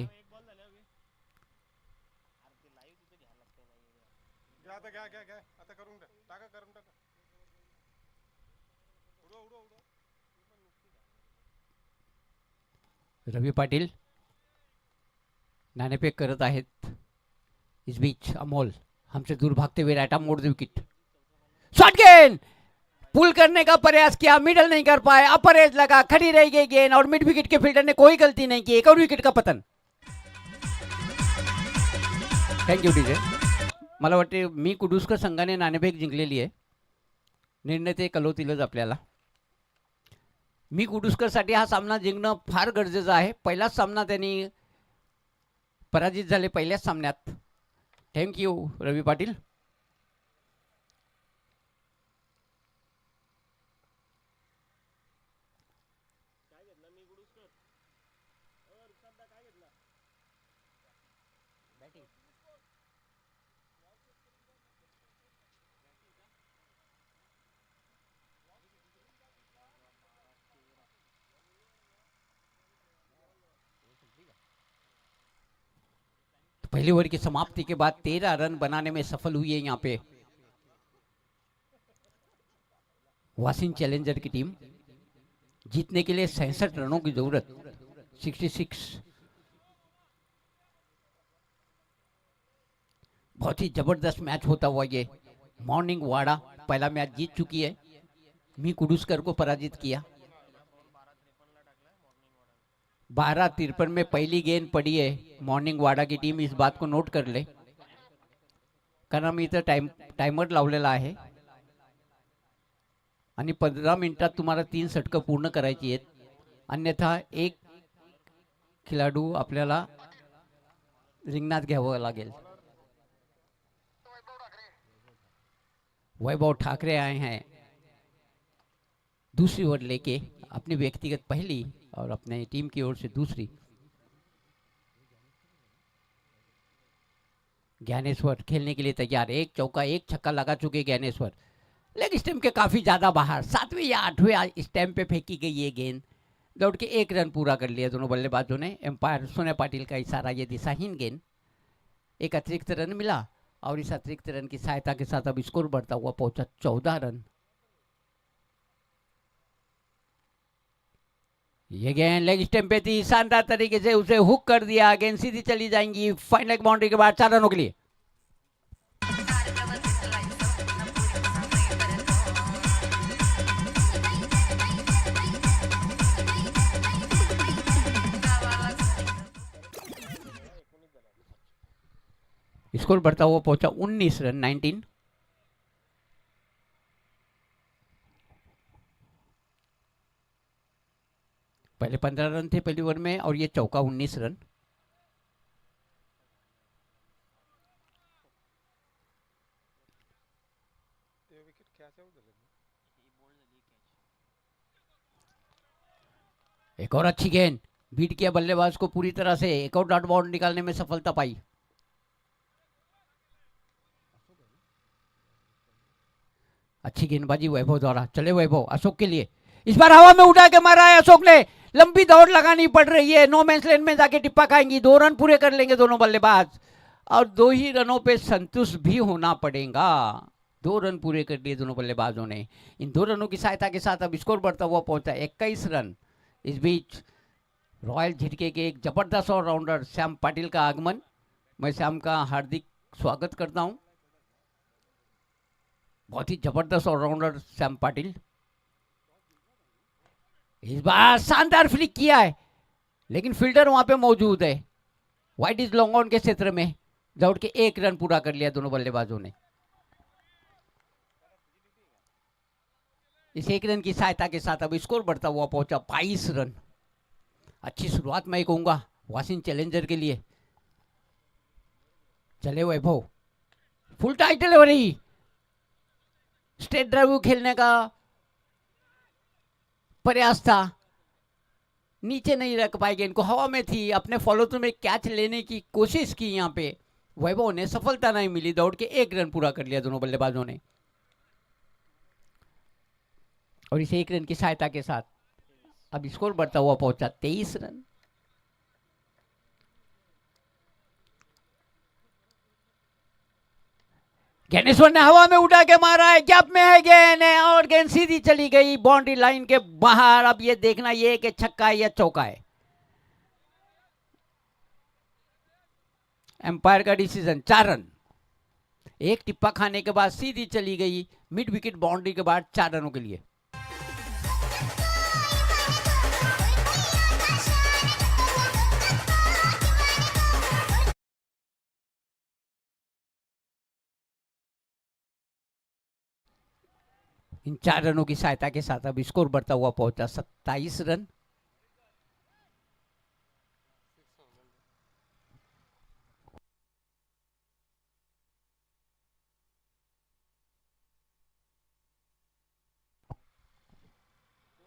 रवि पाटील नाणेफेक करत आहेत. इस बीच अमोल हमसे दूर भागते हुए राइट आर्म मोड़ द विकेट. शॉट गेंद पुल करने का प्रयास किया, मिडल नहीं कर पाए, अपर एज लगा, खड़ी रह गई गेंद और मिड विकेट के फील्डर ने कोई गलती नहीं की. एक और विकेट का पतन. Thank you DJ. मला वाटते मी कुडूसकर संघाने नाणेफेक जिंकलेली आहे. निर्णय ते कळवतीलच आपल्याला. मी कुडूसकरसाठी हा सामना जिंकणं फार गरजेचं आहे. पहिलाच सामना त्यांनी पराजित झाले पहिल्याच सामन्यात. थँक्यू रवी पाटील. पहले ओवर की समाप्ति के बाद 13 रन बनाने में सफल हुई है यहाँ पे वासिन चैलेंजर की टीम. जीतने के लिए 67 रनों की जरूरत. 66. बहुत ही जबरदस्त मैच होता हुआ ये. मॉर्निंग वाड़ा पहला मैच जीत चुकी है. मी कुडूसकर को पराजित किया. 12:53 में पहली गेंद पड़ी है. मॉर्निंग वाडा की टीम इस बात को नोट कर ले, कारण मी इथं टाइमर लावलेला आहे आणि 15 मिनिटात तुम्हाला 3 षटकं पूर्ण करायची आहेत. अन्यथा एक खिलाडू आपल्याला रिंगणात घ्यावं लागेल. वैभव ठाकरे आए हैं दूसरी ओवर लेके, अपनी व्यक्तिगत पहली और अपने टीम की ओर से दूसरी. ज्ञानेश्वर खेलने के लिए तैयार. एक चौका एक छक्का लगा चुके ज्ञानेश्वर. लेग स्टंप के काफी ज्यादा बाहर. 7वें या 8वें स्टंप पे फेंकी गई ये गेंद. दौड़ के 1 रन पूरा कर लिया दोनों बल्लेबाजों ने. एम्पायर सोने पाटिल का इशारा, ये दिशाहीन गेंद. एक अतिरिक्त रन मिला और इस अतिरिक्त रन की सहायता के साथ अब स्कोर बढ़ता हुआ पहुंचा 14 रन. ये गेंद लेग स्टंप पे थी, शानदार तरीके से उसे हुक कर दिया. गेंद सीधी चली जाएंगी फाइन लेग बाउंड्री के बाद 4 रनों के लिए. स्कोर बढ़ता हुआ पहुंचा 19 रन. 19. पहले 15 रन थे पहली ओवर में और ये चौका 19 रन. एक और अच्छी गेंद बीट किया बल्लेबाज को पूरी तरह से. एक और डॉट बॉल निकालने में सफलता पाई. अच्छी गेंदबाजी वैभव द्वारा. चले वैभव अशोक के लिए. इस बार हवा में उठा के मारा है अशोक ने. लंबी दौड़ लगानी पड़ रही है. नो मैंस लैंड में जाके टिप्पा खाएंगी. 2 रन पूरे कर लेंगे दोनों बल्लेबाज और 2 ही रनों पे संतुष्ट भी होना पड़ेगा. 2 रन पूरे कर लिए दोनों बल्लेबाजों ने. इन 2 रनों की सहायता के साथ अब स्कोर बढ़ता हुआ पहुंचा 21 रन. इस बीच रॉयल झिटके के एक जबरदस्त ऑलराउंडर श्याम पाटिल का आगमन. मैं श्याम का हार्दिक स्वागत करता हूं. बहुत ही जबरदस्त ऑलराउंडर श्याम पाटिल. इस बार शानदार फ्लिक किया है लेकिन फील्डर वहां पे मौजूद है. वाइड इज लॉन्ग ऑन के क्षेत्र में दौड़ के 1 रन पूरा कर लिया दोनों बल्लेबाजों ने. इस 1 रन की सहायता के साथ अब स्कोर बढ़ता हुआ पहुंचा 22 रन. अच्छी शुरुआत मैं कहूंगा वासिन चैलेंजर के लिए. चले वैभव. फुल टाइटल हो रही. स्टेट ड्राइव खेलने का प्रयास था नीचे नहीं रख पाए गेंद को, हवा में थी, अपने फॉलो थ्रू में कैच लेने की कोशिश की यहाँ पे वैभव ने, सफलता नहीं मिली, दौड़ के 1 रन पूरा कर लिया दोनों बल्लेबाजों ने। और इस 1 रन की सहायता के साथ अब स्कोर बढ़ता हुआ पहुंचा 23 रन। ज्ञानेश्वर ने हवा में उठा के मारा है, गैप में है गेंद है और गेंद सीधी चली गई बाउंड्री लाइन के बाहर। अब ये देखना ये कि छक्का है या चौका है। एम्पायर का डिसीजन 4 रन। एक टिप्पा खाने के बाद सीधी चली गई मिड विकेट बाउंड्री के बाद 4 रनों के लिए। इन 4 रनों की सहायता के साथ अब स्कोर बढ़ता हुआ पहुंचा 27 रन।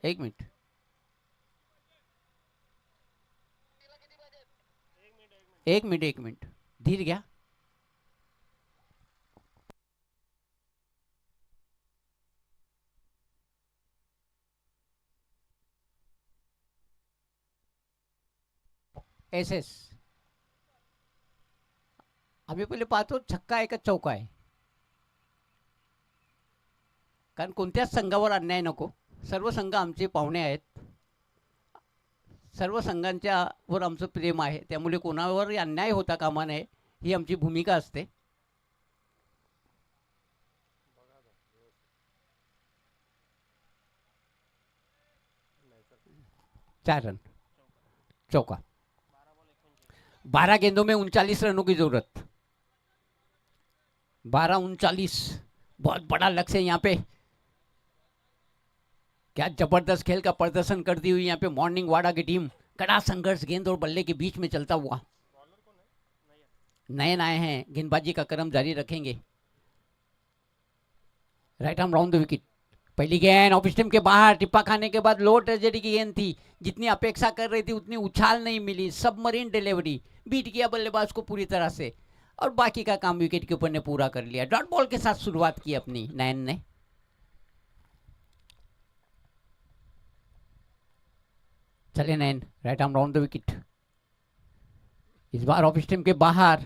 एक मिनट, एक मिनट धीर गया। एस आम्ही पहिले पाहतो छक्का आहे का चौका आहे, कारण कोणत्याच संघावर अन्याय नको। सर्व संघ आमचे पाहुणे आहेत, सर्व संघांच्या वर आमचं प्रेम आहे, त्यामुळे कोणावर अन्याय होता कामा नये ही आमची भूमिका असते। चार रन चौका। 12 गेंदों में 39 रनों की जरूरत। 12-39 बहुत बड़ा लक्ष्य है यहाँ पे। क्या जबरदस्त खेल का प्रदर्शन करती हुई यहाँ पे मॉर्निंग वाड़ा की टीम। कड़ा संघर्ष गेंद और बल्ले के बीच में चलता हुआ। नए आए हैं, गेंदबाजी का क्रम जारी रखेंगे। Right arm round the wicket. पहली गेंद ऑफ स्टंप के बाहर, टिप्पा खाने के बाद लो ट्रेजेडी की गेंद थी, जितनी अपेक्षा कर रही थी उतनी उछाल नहीं मिली। सबमरीन डिलीवरी, बीट किया बल्लेबाज को पूरी तरह से और बाकी का काम विकेट के ऊपर ने पूरा कर लिया। डॉट बॉल के साथ शुरुआत की अपनी नयन ने। चले Nayan, right arm round the wicket. इस बार ऑफ स्टंप के बाहर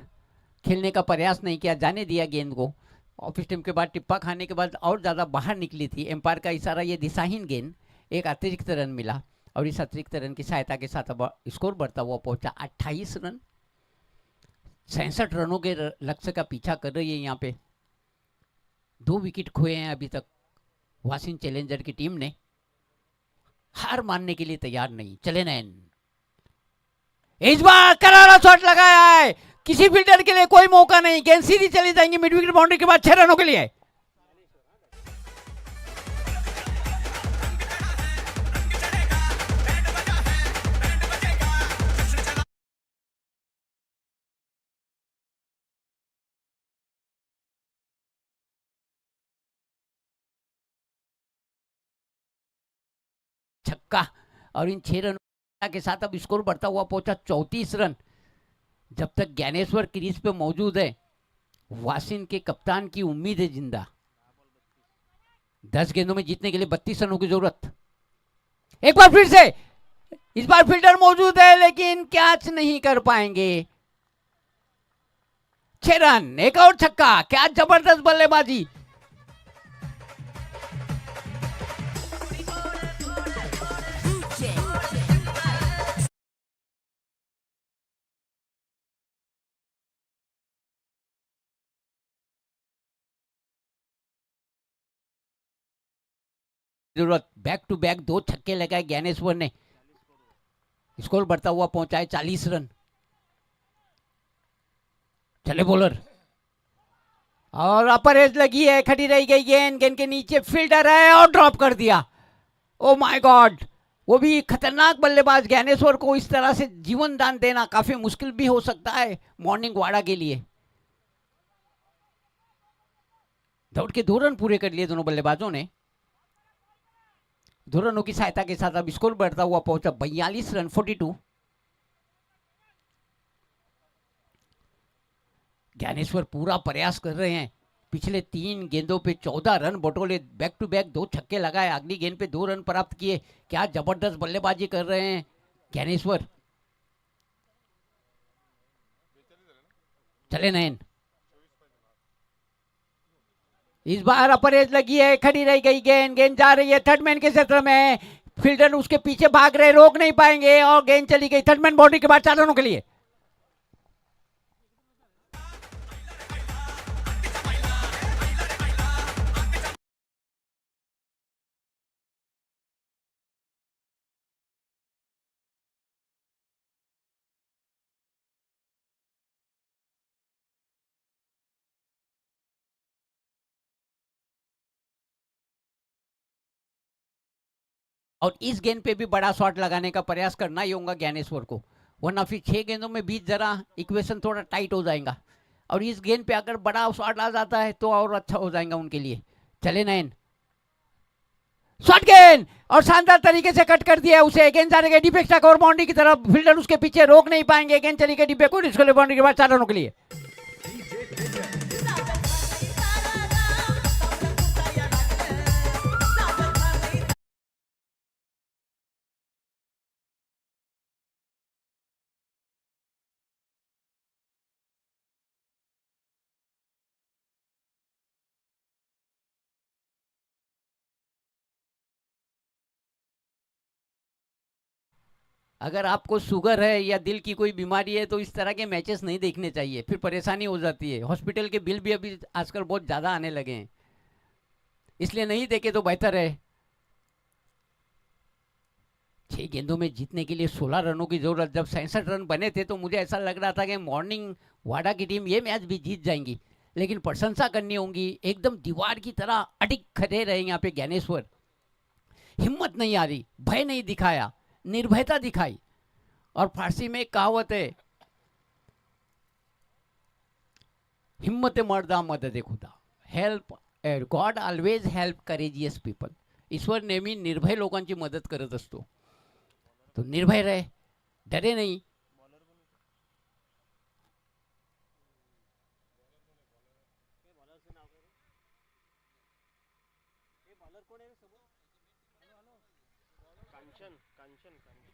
खेलने का प्रयास नहीं किया, जाने दिया गेंद को। ऑफ स्टंप के बाद टिप्पा खाने के बाद और ज़्यादा बाहर निकली थी। एम्पायर का इशारा, ये दिशाहीन गेंद। एक अतिरिक्त रन मिला और इस अतिरिक्त रन की सहायता के साथ अब स्कोर बढ़ता हुआ पहुंचा 28 रन। 67 रनों के लक्ष्य का पीछा कर रही है यहाँ पे। 2 विकेट खोए हैं अभी तक वाशिंग चैलेंजर की टीम ने। हार मानने के लिए तैयार नहीं। चले नयन, इस बार करारा शॉट लगाया है, किसी फील्डर के लिए कोई मौका नहीं। गेंद सीधी चली जाएंगी मिड विकेट बाउंड्री के बाद 6 रनों के लिए। छक्का और इन 6 रनों के साथ अब स्कोर बढ़ता हुआ पहुंचा 34 रन। जब तक ज्ञानेश्वर क्रीज पे मौजूद है, वाशिंग के कप्तान की उम्मीद है जिंदा। 10 गेंदों में जीतने के लिए 32 रनों की जरूरत। एक बार फिर से, इस बार फील्डर मौजूद है लेकिन कैच नहीं कर पाएंगे। 6 रन, एक और छक्का। क्या जबरदस्त बल्लेबाजी। जरूरत। बैक टू बैक 2 छक्के लगाए ज्ञानेश्वर ने। स्कोर बढ़ता हुआ पहुंचा है 40 रन। चले बॉलर और अपर एज लगी है, खड़ी रही गई गेंद। गेंद के नीचे फील्डर है और ड्रॉप कर दिया। ओ माय गॉड, वो भी खतरनाक बल्लेबाज। ज्ञानेश्वर को इस तरह से जीवन दान देना काफी मुश्किल भी हो सकता है मॉर्निंग वाड़ा के लिए। दौड़ के 2 रन पूरे कर लिए दोनों बल्लेबाजों ने। दो रनों की सहायता के साथ अब स्कोर बढ़ता हुआ पहुंचा 42 रन 42। ज्ञानेश्वर पूरा प्रयास कर रहे हैं, पिछले 3 गेंदों पे 14 run Batole, back to back 2 छक्के लगाए, अगली गेंद पे 2 रन प्राप्त किए। क्या जबरदस्त बल्लेबाजी कर रहे हैं ज्ञानेश्वर। चले नयन, इस बार अपर एज लगी है, खड़ी रह गई गेंद, गेंद जा रही है थर्ड मैन के क्षेत्र में, फील्डर उसके पीछे भाग रहे, रोक नहीं पाएंगे और गेंद चली गई थर्ड मैन बाउंड्री के बाद 4 रनों के लिए। और इस गेंद पे भी बड़ा शॉट लगाने का प्रयास करना ही होगा ज्ञानेश्वर को, वरना फिर 6 गेंदों में बीच जरा इक्वेशन थोड़ा टाइट हो जाएगा। और इस गेंद पे अगर बड़ा शॉट आ जाता है तो और अच्छा हो जाएगा उनके लिए। चले नयन, शॉट गेंद और शानदार तरीके से कट कर दिया उसे, गेंद जा रही है डीप एक्स्ट्रा कवर बाउंड्री की तरफ, फील्डर उसके पीछे रोक नहीं पाएंगे, गेंद चली गई डीप बैकवर्ड बाउंड्री के बाद 4 रनों के लिए। अगर आपको शुगर है या दिल की कोई बीमारी है तो इस तरह के मैचेस नहीं देखने चाहिए, फिर परेशानी हो जाती है। हॉस्पिटल के बिल भी अभी आजकल बहुत ज़्यादा आने लगे हैं, इसलिए नहीं देखे तो बेहतर है। 6 गेंदों में जीतने के लिए 16 रनों की जरूरत, जब 67 रन बने थे तो मुझे ऐसा लग रहा था कि मॉर्निंग वाडा की टीम ये मैच भी जीत जाएंगी, लेकिन प्रशंसा करनी होगी, एकदम दीवार की तरह अडिग खड़े रहे यहाँ पे ज्ञानेश्वर, हिम्मत नहीं आ रही, भय नहीं दिखाया, निर्भयता दिखाई। और फारसी में एक कहावत है, हिम्मत मर्दा मदद खुदा, help God always help courageous people. ईश्वर नेहमी निर्भय लोकांची मदत करत असतो, तो निर्भय रहे, डरे नहीं।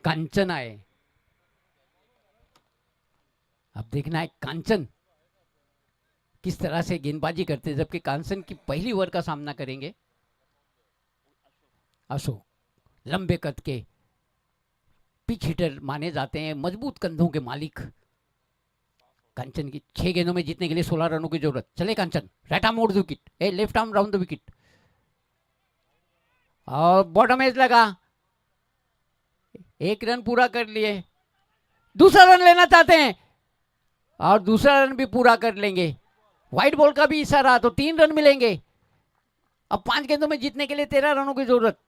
कांचन आए, अब देखना है कांचन किस तरह से गेंदबाजी करते हैं, जबकि कांचन की पहली ओवर का सामना करेंगे अशोक। लंबे कद के पिच हिटर माने जाते हैं, मजबूत कंधों के मालिक। कांचन की 6 गेंदों में जीतने के लिए 16 रनों की जरूरत। चले Kanchan, right arm over the wicket, A left arm round the wicket, और बॉटम एज लगा, 1 रन पूरा कर लिए, दूसरा रन लेना चाहते हैं और दूसरा रन भी पूरा कर लेंगे। व्हाइट बॉल का भी इशारा, तो 3 रन मिलेंगे। अब 5 गेंदों में जीतने के लिए 13 रनों की जरूरत।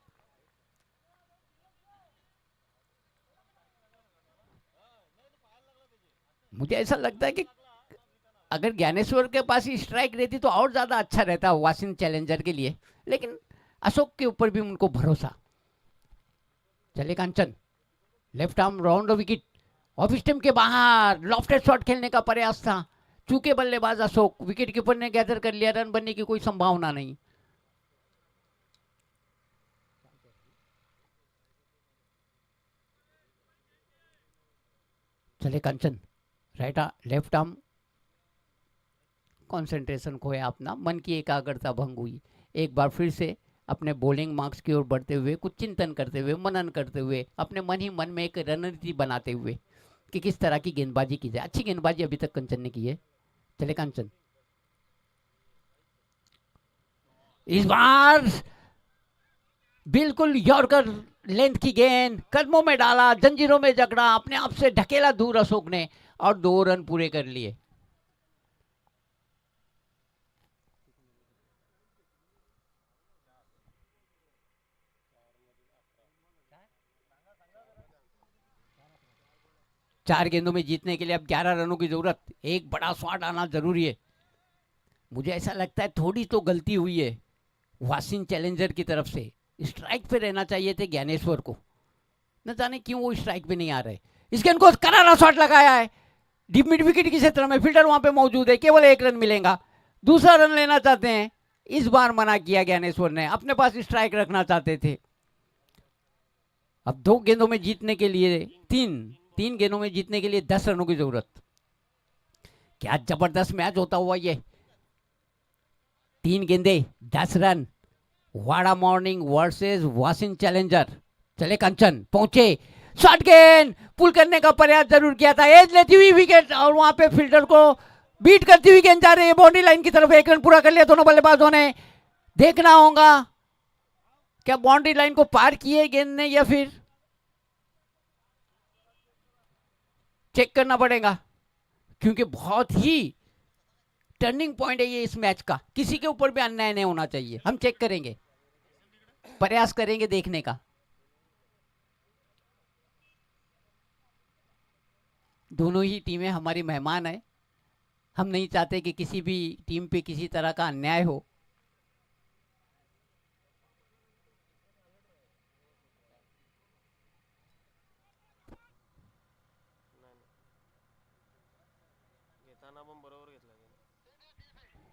मुझे ऐसा लगता है कि अगर ज्ञानेश्वर के पास ही स्ट्राइक रहती तो और ज्यादा अच्छा रहता वाशिंग चैलेंजर के लिए, लेकिन अशोक के ऊपर भी उनको भरोसा। चले Kanchan, left arm round wicket, off stump के बाहर लॉफ्टेड शॉट खेलने का प्रयास था, चूके बल्लेबाज अशोक, विकेट कीपर ने गैदर कर लिया, रन बनने की कोई संभावना नहीं। चले Kanchan, right left arm, concentration खोया अपना, मन की एकाग्रता भंग हुई। एक बार फिर से अपने बॉलिंग मार्क्स की ओर बढ़ते हुए, कुछ चिंतन करते हुए, मनन करते हुए, अपने मन ही मन में एक रणनीति बनाते हुए कि किस तरह की गेंदबाजी की जाए। अच्छी गेंदबाजी अभी तक कंचन ने की है। चले कांचन, इस बार बिल्कुल यॉर्कर लेंथ की गेंद, कदमों में डाला, जंजीरों में जकड़ा, अपने आप से ढकेला दूर अशोक ने और 2 रन पूरे कर लिए। चार गेंदों में जीतने के लिए अब 11 रनों की जरूरत, एक बड़ा शॉट आना जरूरी है। मुझे ऐसा लगता है थोड़ी तो गलती हुई है वाशिंग चैलेंजर की तरफ से, स्ट्राइक पे रहना चाहिए थे ज्ञानेश्वर को, न जाने क्यों वो स्ट्राइक पे नहीं आ रहे। इस गेंद को करारा शॉट लगाया है डीप मिड विकेट की क्षेत्र में, फील्डर वहां पे मौजूद है, केवल 1 रन मिलेगा। दूसरा रन लेना चाहते हैं, इस बार मना किया ज्ञानेश्वर ने, अपने पास स्ट्राइक रखना चाहते थे। अब 2 गेंदों में जीतने के लिए, तीन गेंदों में जीतने के लिए 10 रनों की जरूरत। क्या जबरदस्त मैच होता हुआ ये, 3 गेंदे 10 रन, वाड़ा मॉर्निंग वर्सेस वाशिंग चैलेंजर। चले कंचन, पहुंचे, शॉट गेंद, पुल करने का प्रयास जरूर किया था, एज लेती हुई विकेट, और वहां पे फील्डर को बीट करती हुई गेंद जा रही है बाउंड्री लाइन की तरफ। 1 रन पूरा कर लिया दोनों बल्लेबाजों ने। देखना होगा क्या बाउंड्री लाइन को पार किए गेंद ने, या फिर चेक करना पड़ेगा, क्योंकि बहुत ही टर्निंग पॉइंट है ये इस मैच का। किसी के ऊपर भी अन्याय नहीं होना चाहिए। हम चेक करेंगे, प्रयास करेंगे देखने का। दोनों ही टीमें हमारी मेहमान है, हम नहीं चाहते कि किसी भी टीम पे किसी तरह का अन्याय हो।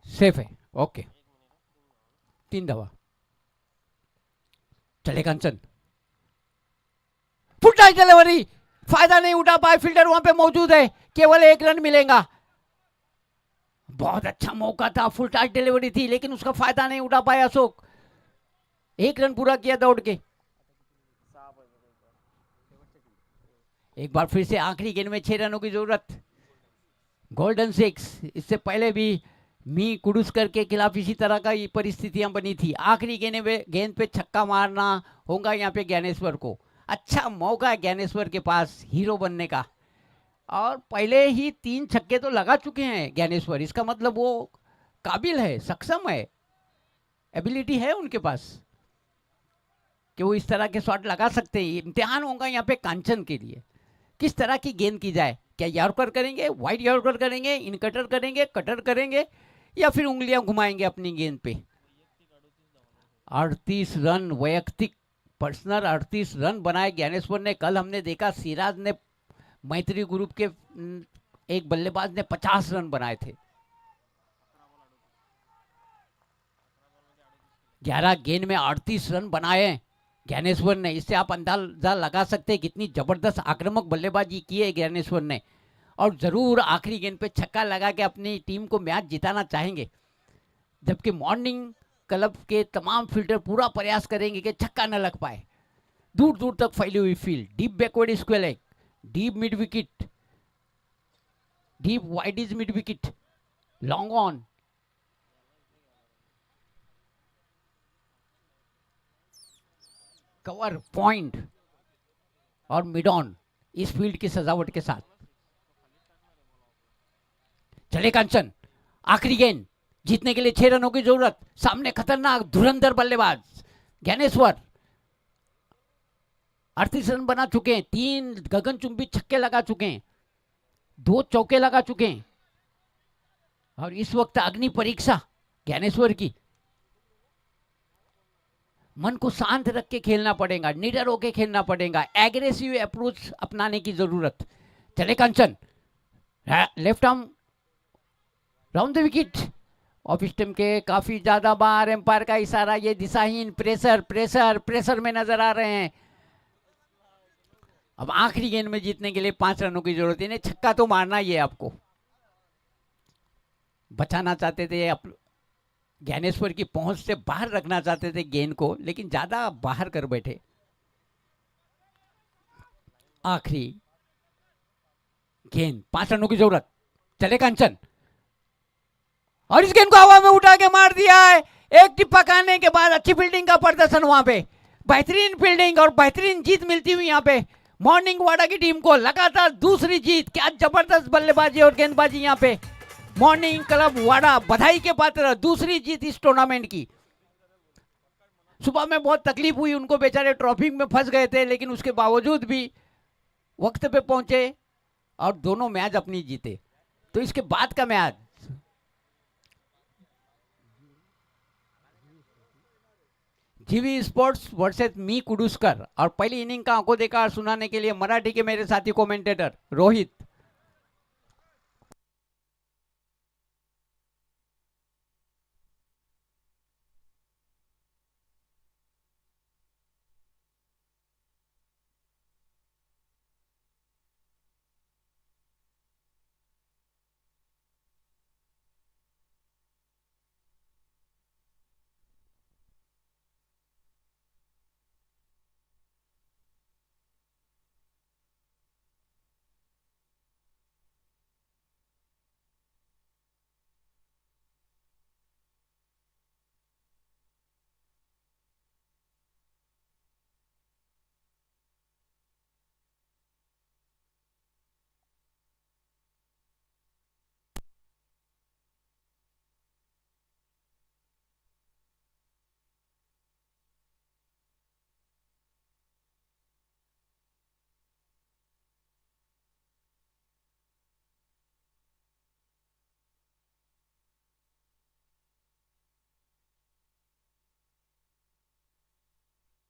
सेफ है, ओके, 3 धावा। चले कंचन, फुल टाइट डिलीवरी, फायदा नहीं उठा पाए, फील्डर वहां पे मौजूद है, केवल 1 रन मिलेगा। बहुत अच्छा मौका था, फुल टाइट डिलीवरी थी, लेकिन उसका फायदा नहीं उठा पाया अशोक। 1 रन पूरा किया दौड़ के। एक बार फिर से आखिरी गेंद में 6 रनों की जरूरत, गोल्डन 6। इससे पहले भी मी कुडुस्कर के खिलाफ इसी तरह का परिस्थितियां बनी थी। आखिरी गेंद पे छक्का मारना होगा यहाँ पे ज्ञानेश्वर को। अच्छा मौका है ज्ञानेश्वर के पास हीरो बनने का, और पहले ही 3 छक्के तो लगा चुके हैं ज्ञानेश्वर। इसका मतलब वो काबिल है, सक्षम है, एबिलिटी है उनके पास कि वो इस तरह के शॉट लगा सकते हैं। इम्तिहान होगा यहाँ पे कांचन के लिए, किस तरह की गेंद की जाए। क्या यॉर्कर करेंगे, वाइड यॉर्कर करेंगे, इन कटर करेंगे, कटर करेंगे, या फिर उंगलियां घुमाएंगे अपनी गेंद पे। 38 रन वैयक्तिक, पर्सनल 38 रन बनाए ज्ञानेश्वर ने। कल हमने देखा सिराज ने, मैत्री ग्रुप के एक बल्लेबाज ने 50 रन बनाए थे। 11 गेंद में 38 रन बनाए ज्ञानेश्वर ने। इससे आप अंदाजा लगा सकते हैं कितनी जबरदस्त आक्रामक बल्लेबाजी की है ज्ञानेश्वर ने, और जरूर आखिरी गेंद पे छक्का लगा के अपनी टीम को मैच जिताना चाहेंगे। जबकि मॉर्निंग क्लब के तमाम फील्डर पूरा प्रयास करेंगे कि छक्का न लग पाए। दूर दूर तक फैली हुई field, deep backward square leg, deep mid wicket, deep wide is mid wicket, long on, cover point और मिड ऑन, इस फील्ड की सजावट के साथ। चले कंचन, आखिरी गेंद, जीतने के लिए 6 रनों की जरूरत। सामने खतरनाक धुरंधर बल्लेबाज ज्ञानेश्वर 38 रन बना चुके हैं, 3 गगनचुंबी छक्के लगा चुके हैं, 2 चौके लगा चुके हैं, और इस वक्त अग्नि परीक्षा ज्ञानेश्वर की। मन को शांत रख के खेलना पड़ेगा, निडर होके खेलना पड़ेगा, एग्रेसिव अप्रोच अपनाने की जरूरत। चले Kanchan, left arm round the wicket, off stump के काफी ज्यादा बाहर, एम्पायर का इशारा, ये दिशाहीन, प्रेशर प्रेशर प्रेशर में नजर आ रहे हैं। अब आखिरी गेंद में जीतने के लिए 5 रनों की जरूरत है, छक्का तो मारना ही है आपको। बचाना चाहते थे ज्ञानेश्वर की पहुंच से बाहर रखना चाहते थे गेंद को, लेकिन ज्यादा बाहर कर बैठे। आखिरी गेंद, 5 रनों की जरूरत। चले कंचन, और इस गेंद को हवा में उठा के मार दिया है। एक टिप्पा खाने के बाद अच्छी फील्डिंग का प्रदर्शन, वहां पे बेहतरीन फील्डिंग और बेहतरीन जीत मिलती हुई यहाँ पे मॉर्निंग वाड़ा की टीम को। लगातार दूसरी जीत, क्या जबरदस्त बल्लेबाजी और गेंदबाजी यहाँ पे। मॉर्निंग क्लब वाड़ा बधाई के पात्र, दूसरी जीत इस टूर्नामेंट की। सुबह में बहुत तकलीफ हुई उनको, बेचारे ट्रैफिक में फंस गए थे, लेकिन उसके बावजूद भी वक्त पे पहुंचे और दोनों मैच अपनी जीते। तो इसके बाद का मैच जीवी स्पोर्ट्स वर्सेस मी कुडूसकर और पहली इनिंग का आंखों देखा और सुनाने के लिए मराठी के मेरे साथी कमेंटेटर रोहित।